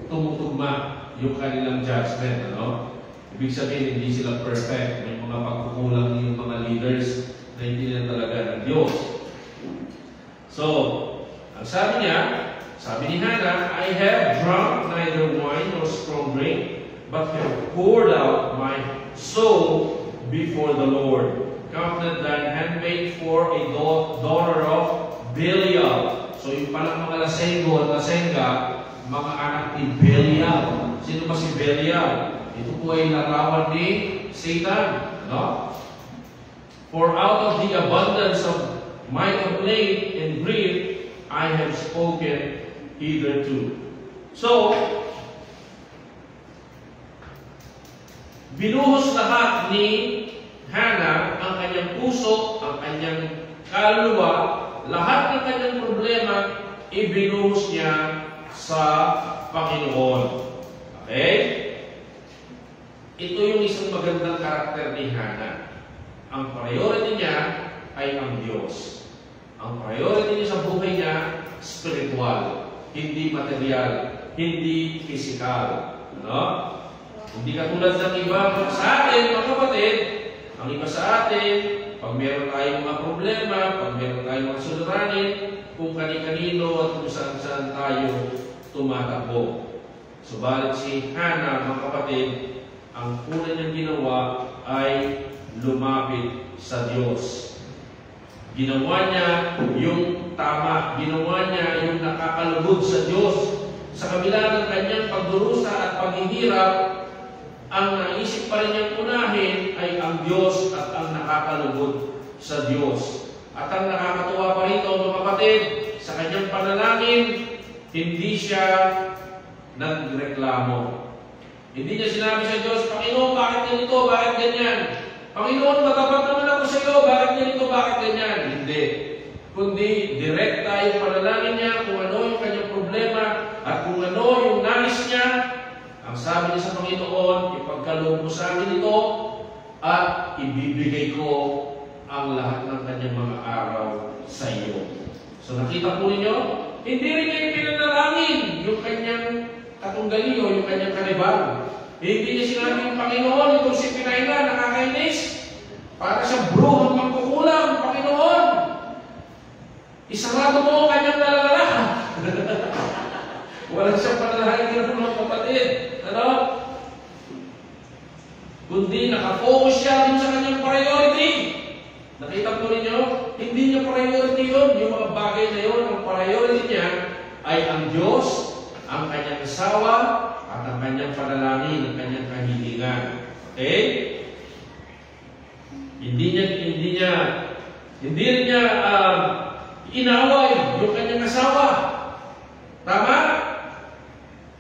tumutugma yung kanilang judgment, ano? Ibig sabihin, hindi sila perfect. May mga pagkukulang yung mga leaders na hindi na talaga ng Diyos. So, ang sabi niya, sabi ni Hannah, I have drunk neither wine nor strong drink, but have poured out my soul before the Lord. Count not thine handmaid for a daughter of Belial. So yung palang mga lasenggo at lasenga, mga anak ni Belial. Sino ba si Belial? Ito po ay larawan ni Satan. No? For out of the abundance of my complaint and grief, I have spoken hitherto. So, binuhos lahat ni Hannah ang kanyang puso, ang kanyang kaluluwa, lahat ng kanyang problema, ibinuhos niya sa Panginoon. Okay? Ito yung isang magandang karakter ni Hannah. Ang priority niya ay ang Diyos. Ang priority niya sa buhay niya, spiritual, hindi material, hindi physical. No? Hindi katulad ng iba sa atin, mga kapatid, ang iba sa atin, pag meron tayong mga problema, pag meron tayong mga suliranin, kung kani-kanino at kung saan-saan tayo tumatakbo. Subalit si Hannah, mga kapatid, ang una niyang ginawa ay lumapit sa Diyos. Ginawa niya yung tama, ginawa niya yung nakakalugod sa Diyos. Sa kabila ng kanyang pagdurusa at paghihirap, ang naisip pa rin niyang unahin ay ang Diyos at ang nakakalugod sa Diyos. At ang nakakatuwa pa rito, mga kapatid, sa kanyang panalangin, hindi siya nagreklamo. Hindi niya sinabi sa Diyos, Panginoon, bakit ganito, bakit ganyan? Panginoon, matapat naman ako sa iyo, bakit ganito, bakit ganyan? Hindi. Kundi, direkta yung panalangin niya kung ano yung kanyang problema at kung ano yung nais niya. Ang sabi niya sa Panginoon, ipagkaloob mo sa akin ito at ibibigay ko ang lahat ng kanyang mga araw sa iyo. So nakita po ninyo, hindi rin niya pinanalangin yung kanyang katunggali o yung kanyang karibal. Hindi niya sinabi yung Panginoon, itong si Pinayna, nakakainis. Para siyang bruhang magkukulang, Panginoon. Isarado mo ang kanyang nalalala. Walang siyang panalangin ng mga kapatid. Ano? Kundi nakafocus siya din sa kanyang priority. Nakita po ninyo, hindi niya priority yun. Yung mga bagay na yun, ang priority niya ay ang Diyos, ang kanyang asawa, at ang kanyang panalangin, ang kanyang kahilingan. Okay? Hindi rin niya inaway yung kanyang asawa. Tama?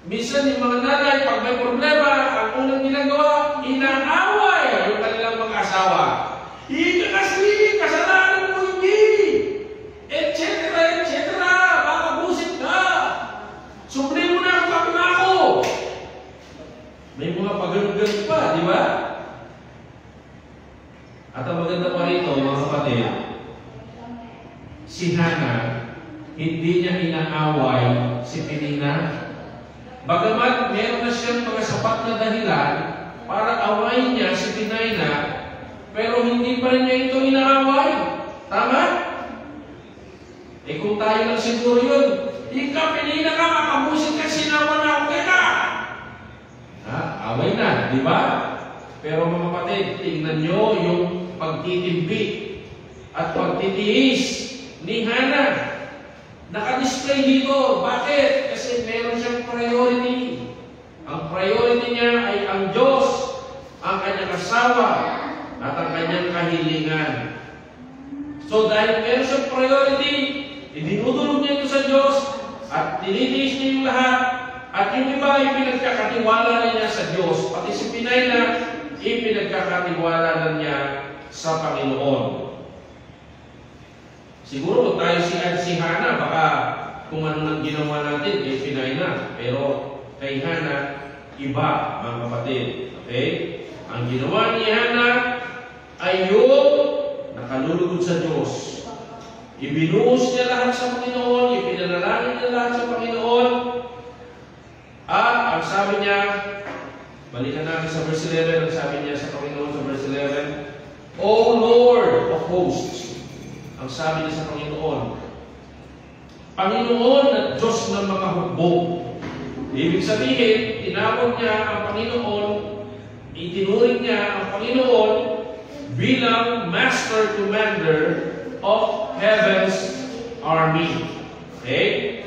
Minsan yung mga nanay, pag may problema, ang unang ginagawa, inaaway yung kanilang mga asawa. Ika kasi, kasalanan mo hindi, etc., etc., makabusit ka. Sumli mo na ang pagmako. May mga pagano'n pa, di ba? At ang maganda pa rito, mga kapatid, si Hannah, hindi niya inaaway si Penina. Bagamat meron na siyang mga sapat na dahilan para awayin niya si Penina, pero hindi pa rin niya ito inaaway. Tama? Eh kung tayo lang siguro yun, ikaw, Penina ka, makabusin ka, sinawa na ako kaya. Away na, di ba? Pero mga kapatid, tingnan nyo yung pagtitimbi at pagtitiis ni Hannah. Naka-display dito. Bakit? Kasi meron siyang priority. Ang priority niya ay ang Diyos, ang kanyang asawa, at ang kanyang kahilingan. So dahil meron siyang priority, idinudulog niya ito sa Diyos, at tinitiis niya yung lahat, at yung iba ay pinagkakatiwala na niya sa Diyos. Pati si Pinayna, ipinagkakatiwala na niya sa Panginoon. Siguro kung tayo si Hannah, baka kung ano nang ginawa natin, kay Pinayna. Pero kay Hannah, iba, mga kapatid. Okay? Ang ginawa ni Hannah ay yung nakalulugod sa Diyos. Ibinuhos niya lahat sa Panginoon, ipinanalangin niya lahat sa Panginoon, at ang sabi niya, balikan natin sa verse 11, ang sabi niya sa Panginoon sa verse 11, O Lord of hosts, ang sabi niya sa Panginoon, Panginoon at Diyos ng mga hukbo. Ibig sabihin, tinawag niya ang Panginoon, itinuring niya ang Panginoon bilang Master Commander of Heaven's Army. Okay?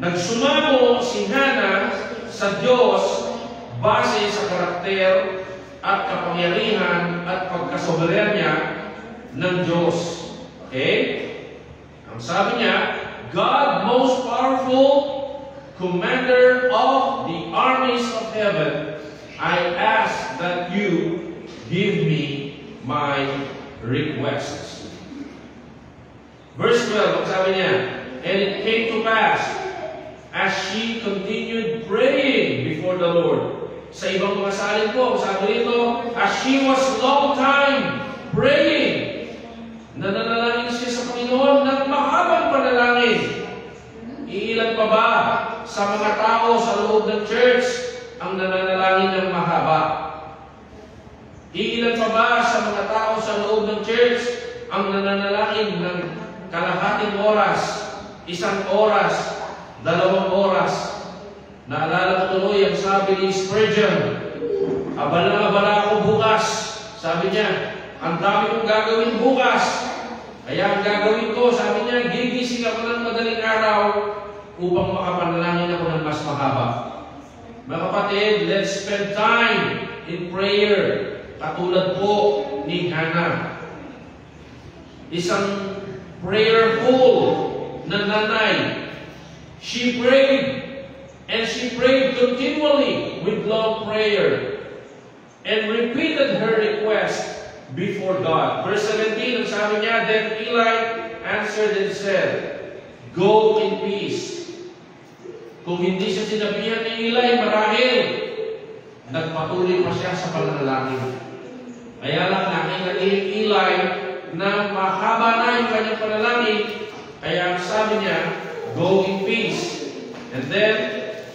Nagsumamo si Hannah sa Diyos base sa karakter at kapangyarihan at pagkasoberenya ng Diyos. Okay? Ang sabi niya, God, most powerful, commander of the armies of heaven, I ask that you give me my requests. Verse 12, ang sabi niya, and it came to pass, as she continued praying before the Lord. Sa ibang mga salin po, sabi nito, as she was long time praying, nananalangin siya sa Panginoon ng mahabang panalangin. Iilan pa ba sa mga tao sa loob ng church ang nananalangin ng mahaba? Iilan pa ba sa mga tao sa loob ng church ang nananalangin ng kalahating oras, 1 oras, 2 oras? Naalala ko tuloy ang sabi ni Spurgeon, abala ako bukas. Sabi niya, ang dami kong gagawin bukas. Kaya ang gagawin ko, sabi niya, gigising ako ng madaling araw upang makapanalangin ako ng mas mahaba. Mga kapatid, let's spend time in prayer. Katulad po ni Hannah. Isang prayerful na nanay. She prayed, and she prayed continually with long prayer and repeated her request before God. Verse 17, ang sabi niya, then Eli answered and said, go in peace. Kung hindi siya sinabihan ni Eli, marahil nagpatuloy pa siya sa pananalangin. Kaya lang nakita ni Eli na mahaba na yung kanyang panalangin, kaya ang sabi niya, go in peace. And then,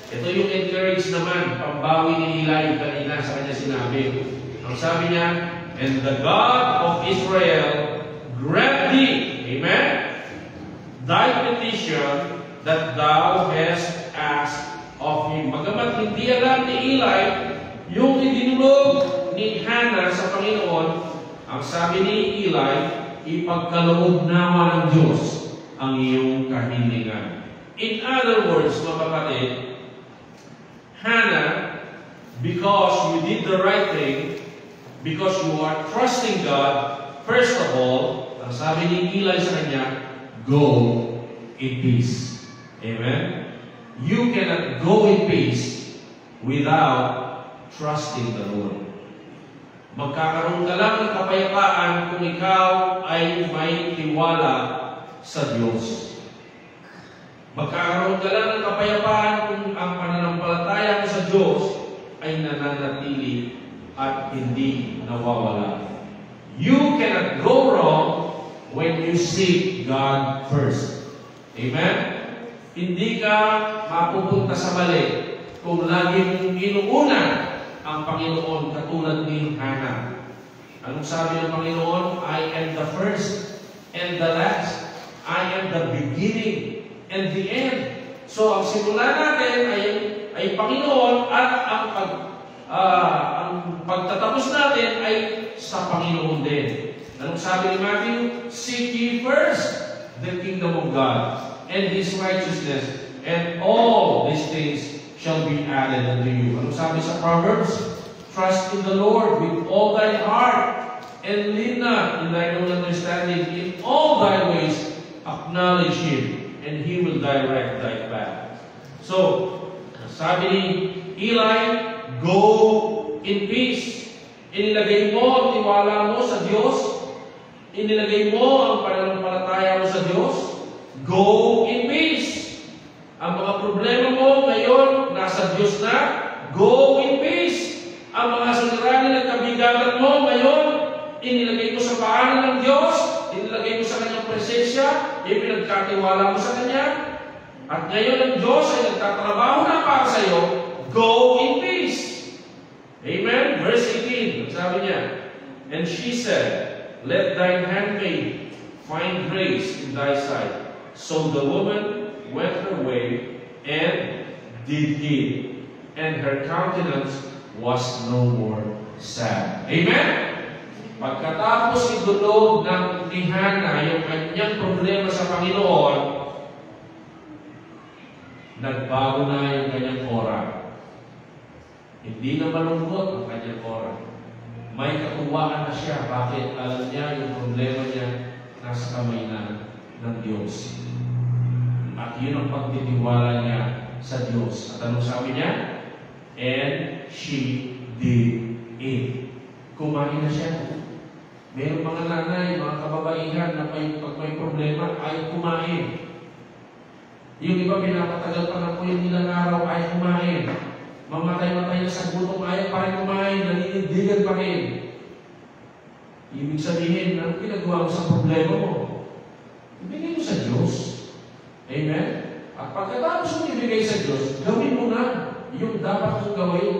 ito yung encourage naman, pambawi ni Eli kanina sa kanya sinabi. Ang sabi niya, and the God of Israel grant thee, amen, thy petition that thou hast asked of him. Bagamat hindi alam ni Eli yung idinulog ni Hannah sa Panginoon, ang sabi ni Eli, ipagkaloob nawa ng Diyos ang iyong kahilingan. In other words, mga kapatid, Hannah, because you did the right thing, because you are trusting God, first of all, ang sabi ni Eli sa kanya, go in peace. Amen? You cannot go in peace without trusting the Lord. Magkakaroon ka lang ng kapayapaan kung ikaw ay may tiwala sa Diyos. Magkakaroon ka lang ng kapayapaan kung ang pananampalataya mo sa Diyos ay nananatili at hindi nawawala. You cannot go wrong when you seek God first. Amen? Hindi ka mapupunta sa mali kung lagi mong inuuna ang Panginoon katulad ni Hannah. Anong sabi ng Panginoon? I am the first and the last. I am the beginning and the end. So, ang simula natin ay Panginoon at ang pagtatapos natin ay sa Panginoon din. Anong sabi ni Matthew? Seek ye first the kingdom of God and His righteousness, and all these things shall be added unto you. Anong sabi sa Proverbs? Trust in the Lord with all thy heart, and lean not in thine own understanding. In all thy ways acknowledge Him, and He will direct thy path. So, sabi ni Eli, go in peace. Inilagay mo ang tiwala mo sa Diyos. Inilagay mo ang pananampalataya mo sa Diyos. Go in peace. Ang mga problema mo ngayon, nasa Diyos na. Go in peace. Ang mga suliranin at kabigatan mo ngayon, inilagay mo sa paanan ng Diyos. Inilagay mo sa Kanyang presensya. Ipinagkatiwala mo sa Kanya. At ngayon ang Diyos ay nagtatrabaho na para sa iyo. Go in peace. Amen? Verse 18, sabi niya, and she said, let thine handmaid find grace in thy sight. So the woman went her way and did eat, and her countenance was no more sad. Amen? Pagkatapos idulog ng ni Hannah yung kanyang problema sa Panginoon, nagbago na yung kanyang aura. Hindi na malungkot ang kanyang oras. May katuwaan na siya. Bakit? Alam niya yung problema niya nasa kamay na ng Diyos. At yun ang pagtitiwala niya sa Diyos. At anong sabi niya? And she did it. Kumain na siya. Mayroong mga nanay, mga kababaihan na pag may problema, ay kumain. Yung iba pinapatagal pa na po yung ilang araw, ay kumain. Mamatay-matay na sa gutom, ay pa rin kumain, naninindigan pa rin. Ibig sabihin, anong ginagawa mo sa problema mo? Ibigay mo sa Diyos. Amen? At pagkatapos mo ibigay sa Diyos, gawin mo na yung dapat mong gawin.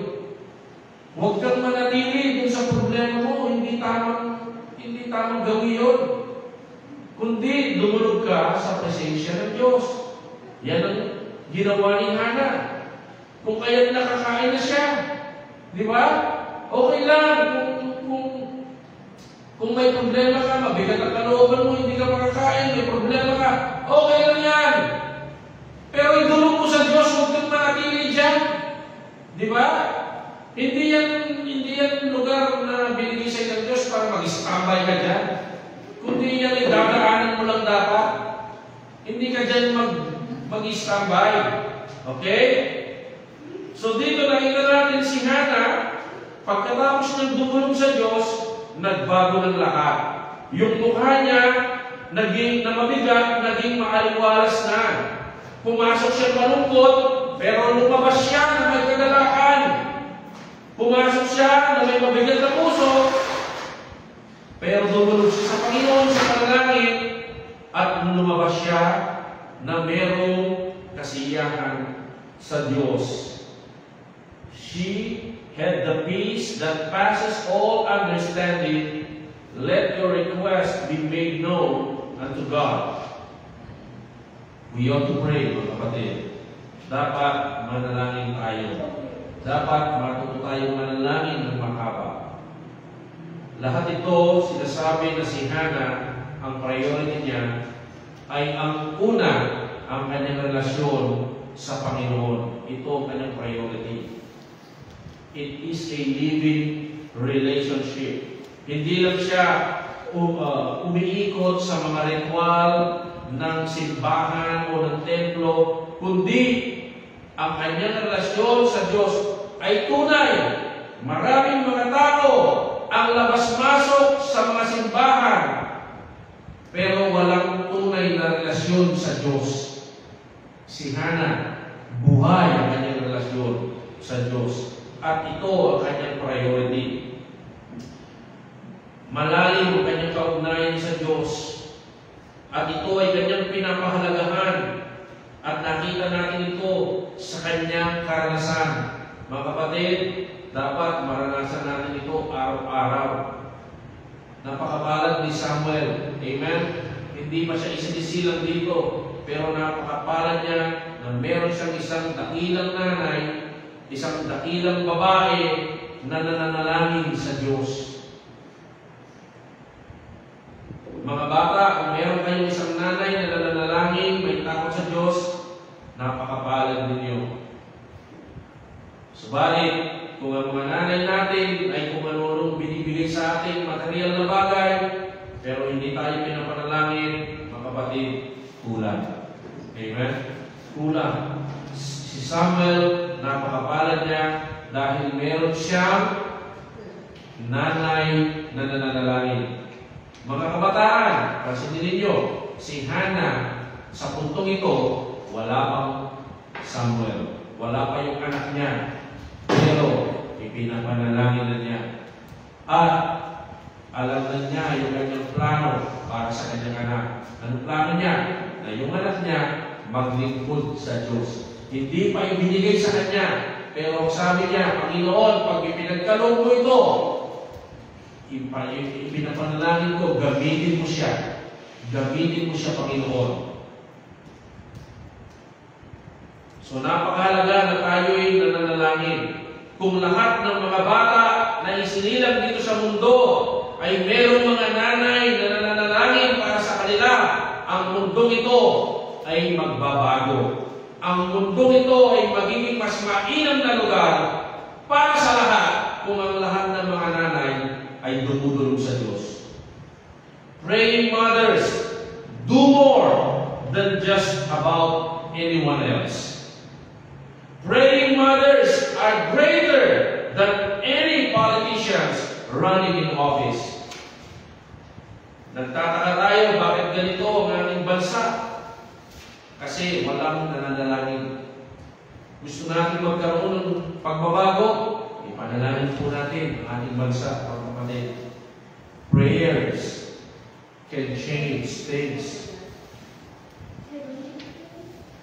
Huwag kang manatili dun sa problema mo, hindi tamang gawin yun. Kundi lumulog ka sa presensya ng Diyos. Yan ang ginawa ni Hana. Kung kaya nakakain na siya, di ba? Okay lang. Kung may problema ka, mabigat ang kalooban mo, hindi ka makakain, may problema ka, okay lang yan. Pero idulog mo sa Diyos, huwag kang manatili dyan. Di ba? Hindi yan lugar na binigay sa ng Diyos para mag-standby ka dyan. Kundi yan ay dadaanan mo lang dapat. Hindi ka dyan mag-standby. Okay? So dito nakita natin si Hana, pagkatapos ng dumulong sa Diyos, nagbago ng lahat. Yung mukha niya, naging mabigat, naging maaliwalas na. Pumasok siya malungkot, pero lumabas siya na may kagalakan. Pumasok siya na may mabigat na puso, pero dumulog siya sa Panginoon sa panalangin, at lumabas siya na merong kasiyahan sa Diyos. She had the peace that passes all understanding. Let your request be made known unto God. We ought to pray, mga kapatid. Dapat manalangin tayo. Dapat matuto tayong manalangin ng mahaba. Lahat ito, sinasabi na si Hana, ang priority niya, ay ang una, ang kanyang relasyon sa Panginoon. Ito ang kanyang priority. It is a living relationship. Hindi lang siya umiikot sa mga ritual ng simbahan o ng templo, kundi ang kanyang relasyon sa Diyos ay tunay. Maraming mga tao ang labas-masok sa mga simbahan, pero walang tunay na relasyon sa Diyos. Si Hana, buhay ang kanyang relasyon sa Diyos. At ito ang kanyang priority. Malalim ang kanyang kaugnayan sa Diyos. At ito ay kanyang pinapahalagahan. At nakita natin ito sa kanyang karanasan. Mga kapatid, dapat maranasan natin ito araw-araw. Napakapalad ni Samuel. Amen? Hindi pa siya isinisilang dito. Pero napakapalad niya na meron siyang isang dakilang nanay, isang dakilang babae na nananalangin sa Diyos. Mga bata, kung meron kayong isang nanay na nananalangin, may takot sa Diyos, napakapalad ninyo. Subalit, kung ang mga nanay natin ay kung anong binibigay sa ating material na bagay, pero hindi tayo pinapanalangin, mga kapatid, kulang. Amen? Kulang. Si Samuel, napakapalad niya dahil meron siyang nanay na nananalangin. Mga kabataan, pansinin ninyo, si Hana, sa puntong ito, wala pang Samuel. Wala pa yung anak niya. Pero, ipinapanalangin na niya. At, alam na niya yung kanyang plano para sa kanyang anak. Anong plano niya? Na yung anak niya, maglingkod sa Diyos. Hindi pa ibinigay sa kanya. Pero sabi niya, Panginoon, pag ipinagkaloob mo ito, ipinapanalangin ko, gamitin mo siya. Gamitin mo siya, Panginoon. So, napakahalaga na tayo'y nananalangin. Kung lahat ng mga bata na isinilang dito sa mundo ay merong mga nanay na nananalangin para sa kanila, ang mundong ito ay magbabago. Ang mundong ito ay magiging mas mainam na lugar Para sa lahat, kung ang lahat ng mga nanay ay dumudulog sa Diyos. Praying mothers, do more than just about anyone else. Praying mothers are greater than any politicians running in office. Nagtataka tayo, bakit ganito ang aming bansa? Kasi walang nananalangin. Gusto natin magkaroon ng pagbabago, ipanalangin po natin ang ating bansa, mga kapatid. Prayers can change things.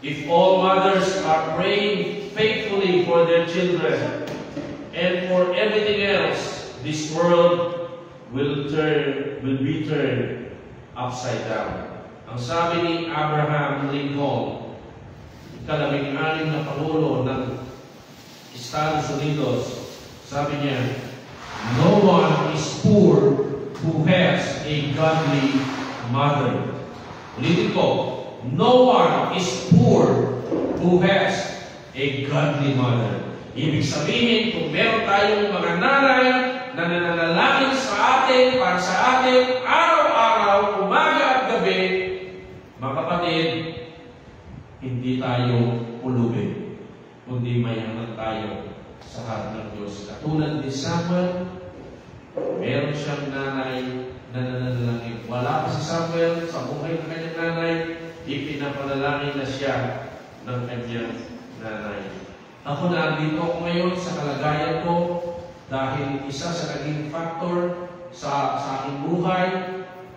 If all mothers are praying faithfully for their children and for everything else, this world will be turned upside down. Ang sabi ni Abraham Lincoln, ika-16 na Pangulo ng Estados Unidos, sabi niya, no one is poor who has a godly mother. Ulitin ko, no one is poor who has a godly mother. Ibig sabihin, kung meron tayong mga nanay na nananalangin sa atin, para sa atin, araw-araw, umaga at gabi, mga kapatid, hindi tayo pulubin, kundi mayaman tayo sa harap ng Diyos. Katulad ni Samuel, meron siyang nanay na nananalangin. Wala pa si Samuel sa buhay ng kanyang nanay, ipinapanalangin na siya ng kanyang nanay. Ako nandito ako ngayon sa kalagayan ko dahil isa sa naging factor sa aking buhay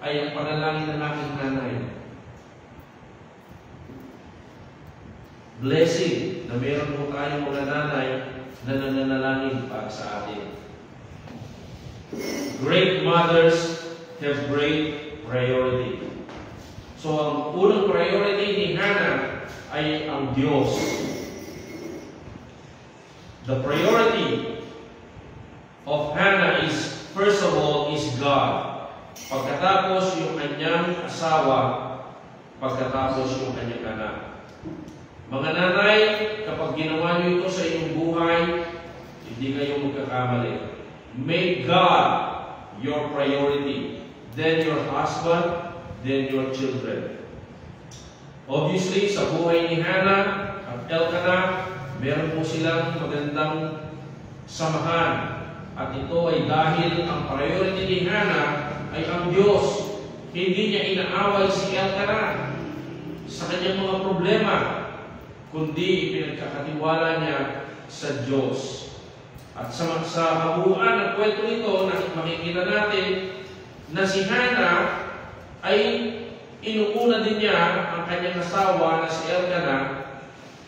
ay ang panalangin ng aking nanay. Blessing na meron po tayong mga nanay na nananalangin para sa atin. Great mothers have great priority. So, ang unang priority ni Hannah ay ang Diyos. The priority of Hannah is, first of all, is God. Pagkatapos yung kanyang asawa, pagkatapos yung kanyang anak. Mga nanay, kapag ginawa niyo ito sa inyong buhay, hindi kayo magkakamali. Make God your priority, then your husband, then your children. Obviously, sa buhay ni Hannah at Elkanah, meron po silang magandang samahan. At ito ay dahil ang priority ni Hannah ay ang Diyos. Hindi niya inaaway si Elkanah sa kanyang mga problema, kundi ipinagkakatiwala niya sa Diyos. At sa kabuuan ng kwento nito, makikita natin na si Hannah ay inuuna din niya ang kanyang asawa na si Elkanah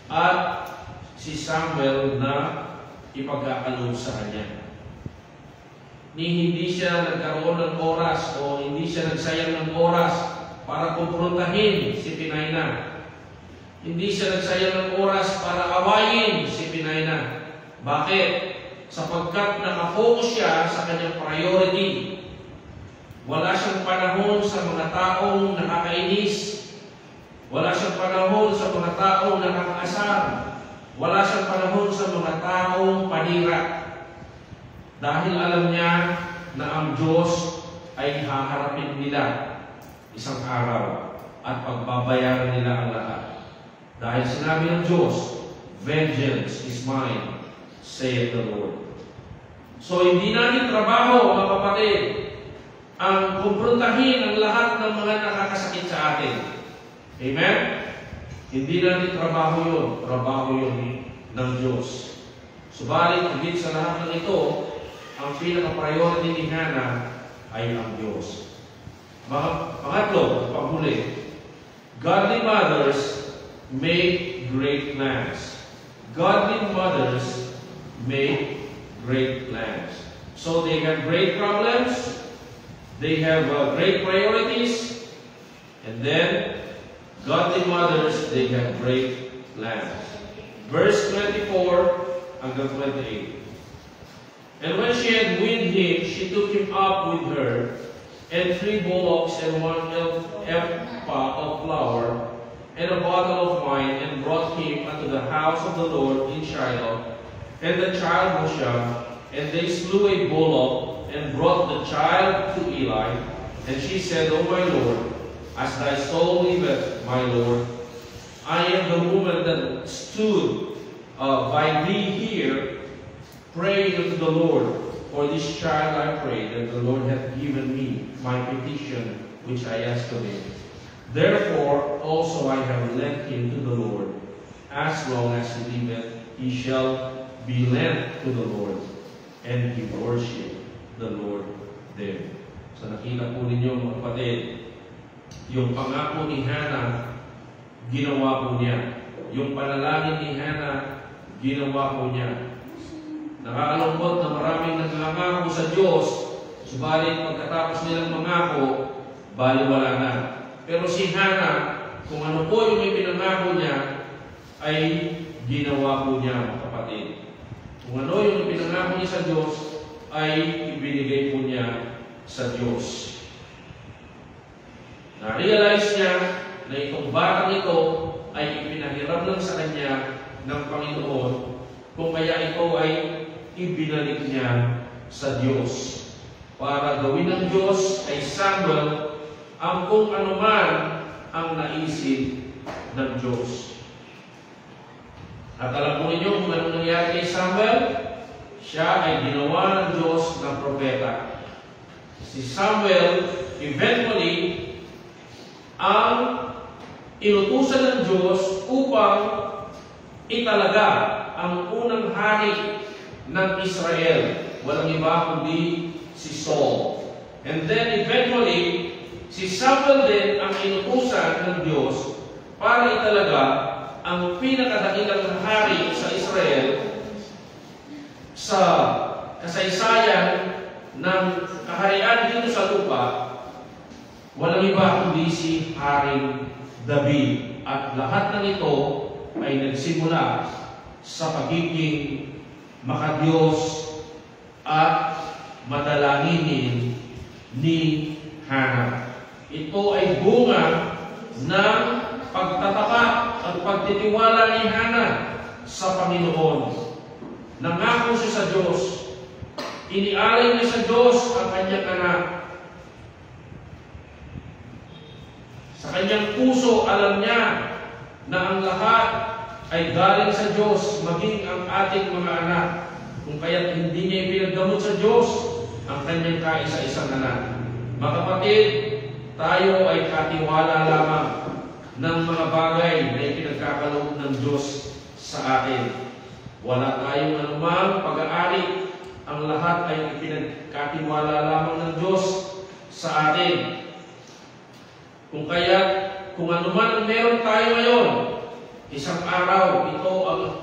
at si Samuel na ipagkakaloob sa kanya. Hindi siya nagkaroon ng oras o hindi siya nagsayang ng oras para kumprontahin si Peninnah. Hindi siya nagsayang ng oras para awayin si Peninnah. Bakit? Sapagkat nakafocus siya sa kanyang priority. Wala siyang panahon sa mga taong nakakainis. Wala siyang panahon sa mga taong nakakaasar. Wala siyang panahon sa mga taong panira. Dahil alam niya na ang Diyos ay haharapin nila isang araw at pagbabayaran nila ang lahat. Dahil sinabi ng Diyos, vengeance is mine, saith the Lord. So, hindi natin trabaho, mga kapatid, ang kumprontahin ang lahat ng mga nakakasakit sa atin. Amen? Hindi natin trabaho yun. Trabaho yun ng Diyos. Subalit, higit sa lahat ng ito, ang pinaka-priority ni Hannah ay ang Diyos. Pangatlo, panghuli, godly mothers make great plans. Godly mothers make great plans. So they have great problems, they have great priorities, and then godly mothers, they have great plans. Verse 24 hanggang 28. And when she had weaned him, she took him up with her, and 3 bullocks and 1 ephah of flour, and a bottle of wine, and brought him unto the house of the Lord in Shiloh, And the child was young, and they slew a bullock and brought the child to Eli. And she said, O my Lord, as thy soul liveth, my Lord, I am the woman that stood by thee here, praying unto the Lord. For this child I prayed, and the Lord hath given me my petition, which I asked of him. Therefore also I have lent him to the Lord. As long as he liveth, he shall be lent to the Lord. And he worshiped the Lord there. So nakita po ninyo mga kapatid, yung pangako ni Hannah, ginawa po niya. Yung panalangin ni Hannah, ginawa po niya. Nakakalungkot na maraming nangangako sa Diyos, subalit pagkatapos nilang mangako, baliwala na. Pero si Hannah, kung ano po yung ipinangako niya, ay ginawa po niya, mga kapatid. Kung ano yung ipinangako niya sa Diyos, ay ibinigay po niya sa Diyos. Na-realize niya na itong batang ito ay ipinahiram lang sa kanya ng Panginoon, kung kaya ito ay ibinalik niya sa Diyos. Para gawin ng Diyos ay Samuel ang kung anuman ang naisip ng Diyos. At alam po ninyo kung anong nangyari kay Samuel? Siya ay ginawa ng Diyos ng propeta. Si Samuel, eventually, ang inutusan ng Diyos upang italaga ang unang hari ng Israel. Walang iba kundi si Saul. And then eventually, si Samuel din ang inutusan ng Diyos para italaga ang pinakadakilang hari sa Israel sa kasaysayan ng kaharian dito sa lupa. Walang iba kundi si Haring David. At lahat ng ito ay nagsimula sa pagiging makadiyos at madalanginin ni Hannah. Ito ay bunga ng pagtatapat at pagtitiwala ni Hannah sa Panginoon. Nangako siya sa Diyos. Inialay niya sa Diyos ang kanyang anak. Sa kanyang puso, alam niya na ang lahat ay galing sa Diyos, maging ang ating mga anak. Kung kaya't hindi niya ipinagdamot sa Diyos ang kanyang kaisa-isang anak. Mga kapatid, tayo ay katiwala lamang ng mga bagay na ipinagkakaloob ng Diyos sa atin. Wala tayong anumang pag-aari. Ang lahat ay ipinagkatiwala lamang ng Diyos sa atin. Kung anuman ang meron tayo ngayon, isang araw,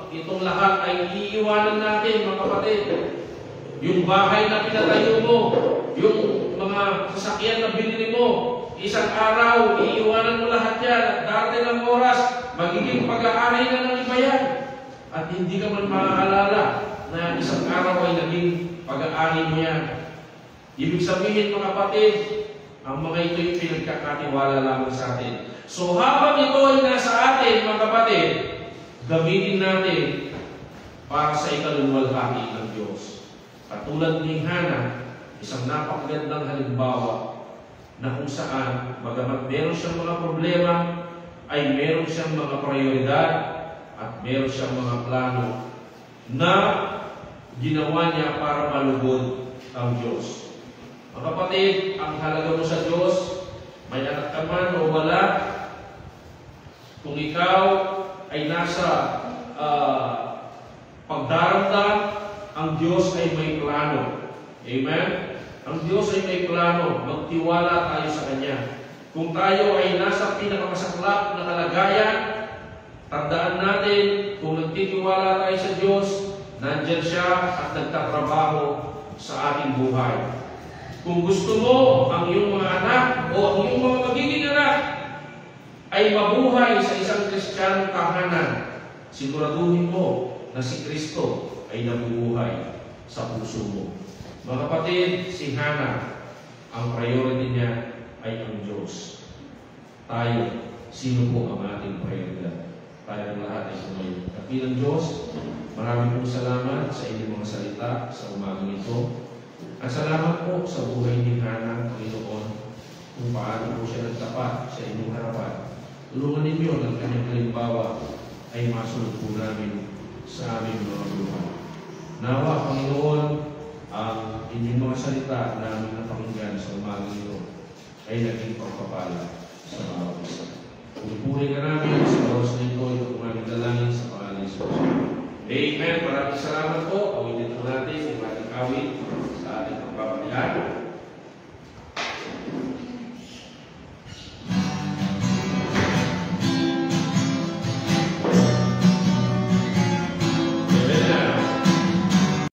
itong lahat ay iiwanan natin, mga kapatid. Yung bahay na pinatayo mo, yung mga sasakyan na binili mo, isang araw, iiwanan mo lahat yan. At darating ang oras, magiging pag-aari na ng iba yan. At hindi ka man maaalala na isang araw ay naging pag-aari mo yan. Ibig sabihin, mga kapatid, ang mga ito yung pinagkakatiwala lamang sa atin. So habang ito ay nasa atin, mga kapatid, gamitin natin para sa ikaluluwalhati ng Diyos. Katulad ni Hannah, isang napakagandang halimbawa na kung saan, bagamat meron siyang mga problema, ay meron siyang mga prioridad at meron siyang mga plano na ginawa niya para malugod ang Diyos. Mga kapatid, ang halaga mo sa Diyos, may anak ka man o wala, kung ikaw ay nasa pagdaramdam, ang Diyos ay may plano. Amen? Ang Diyos ay may plano. Magtiwala tayo sa Kanya. Kung tayo ay nasa pinakamasaklap na kalagayan, tandaan natin, kung nagtitiwala tayo sa Diyos, nandyan siya at nagtatrabaho sa ating buhay. Kung gusto mo ang iyong mga anak o ang iyong mga magiging anak ay mabuhay sa isang Kristiyanong tahanan, siguraduhin mo na si Kristo ay nabubuhay sa puso mo. Mga kapatid, si Hannah, ang priority niya ay ang Diyos. Tayo, sino po ang ating prioridad? Tayong lahat ay sumayo. Kapilang Diyos, maraming pong salamat sa inyong mga salita sa umagang ito. At salamat po sa buhay ni Hana, Panginoon, kung paano po siya nagtapat sa inyong harapan. Tulungan ninyo ng kanyang halimbawa ay masunod po namin sa aming mga buhay. Nawa, Panginoon, ang inyong mga salita na aming napakinggan sa umagang ito ay naging pagpapala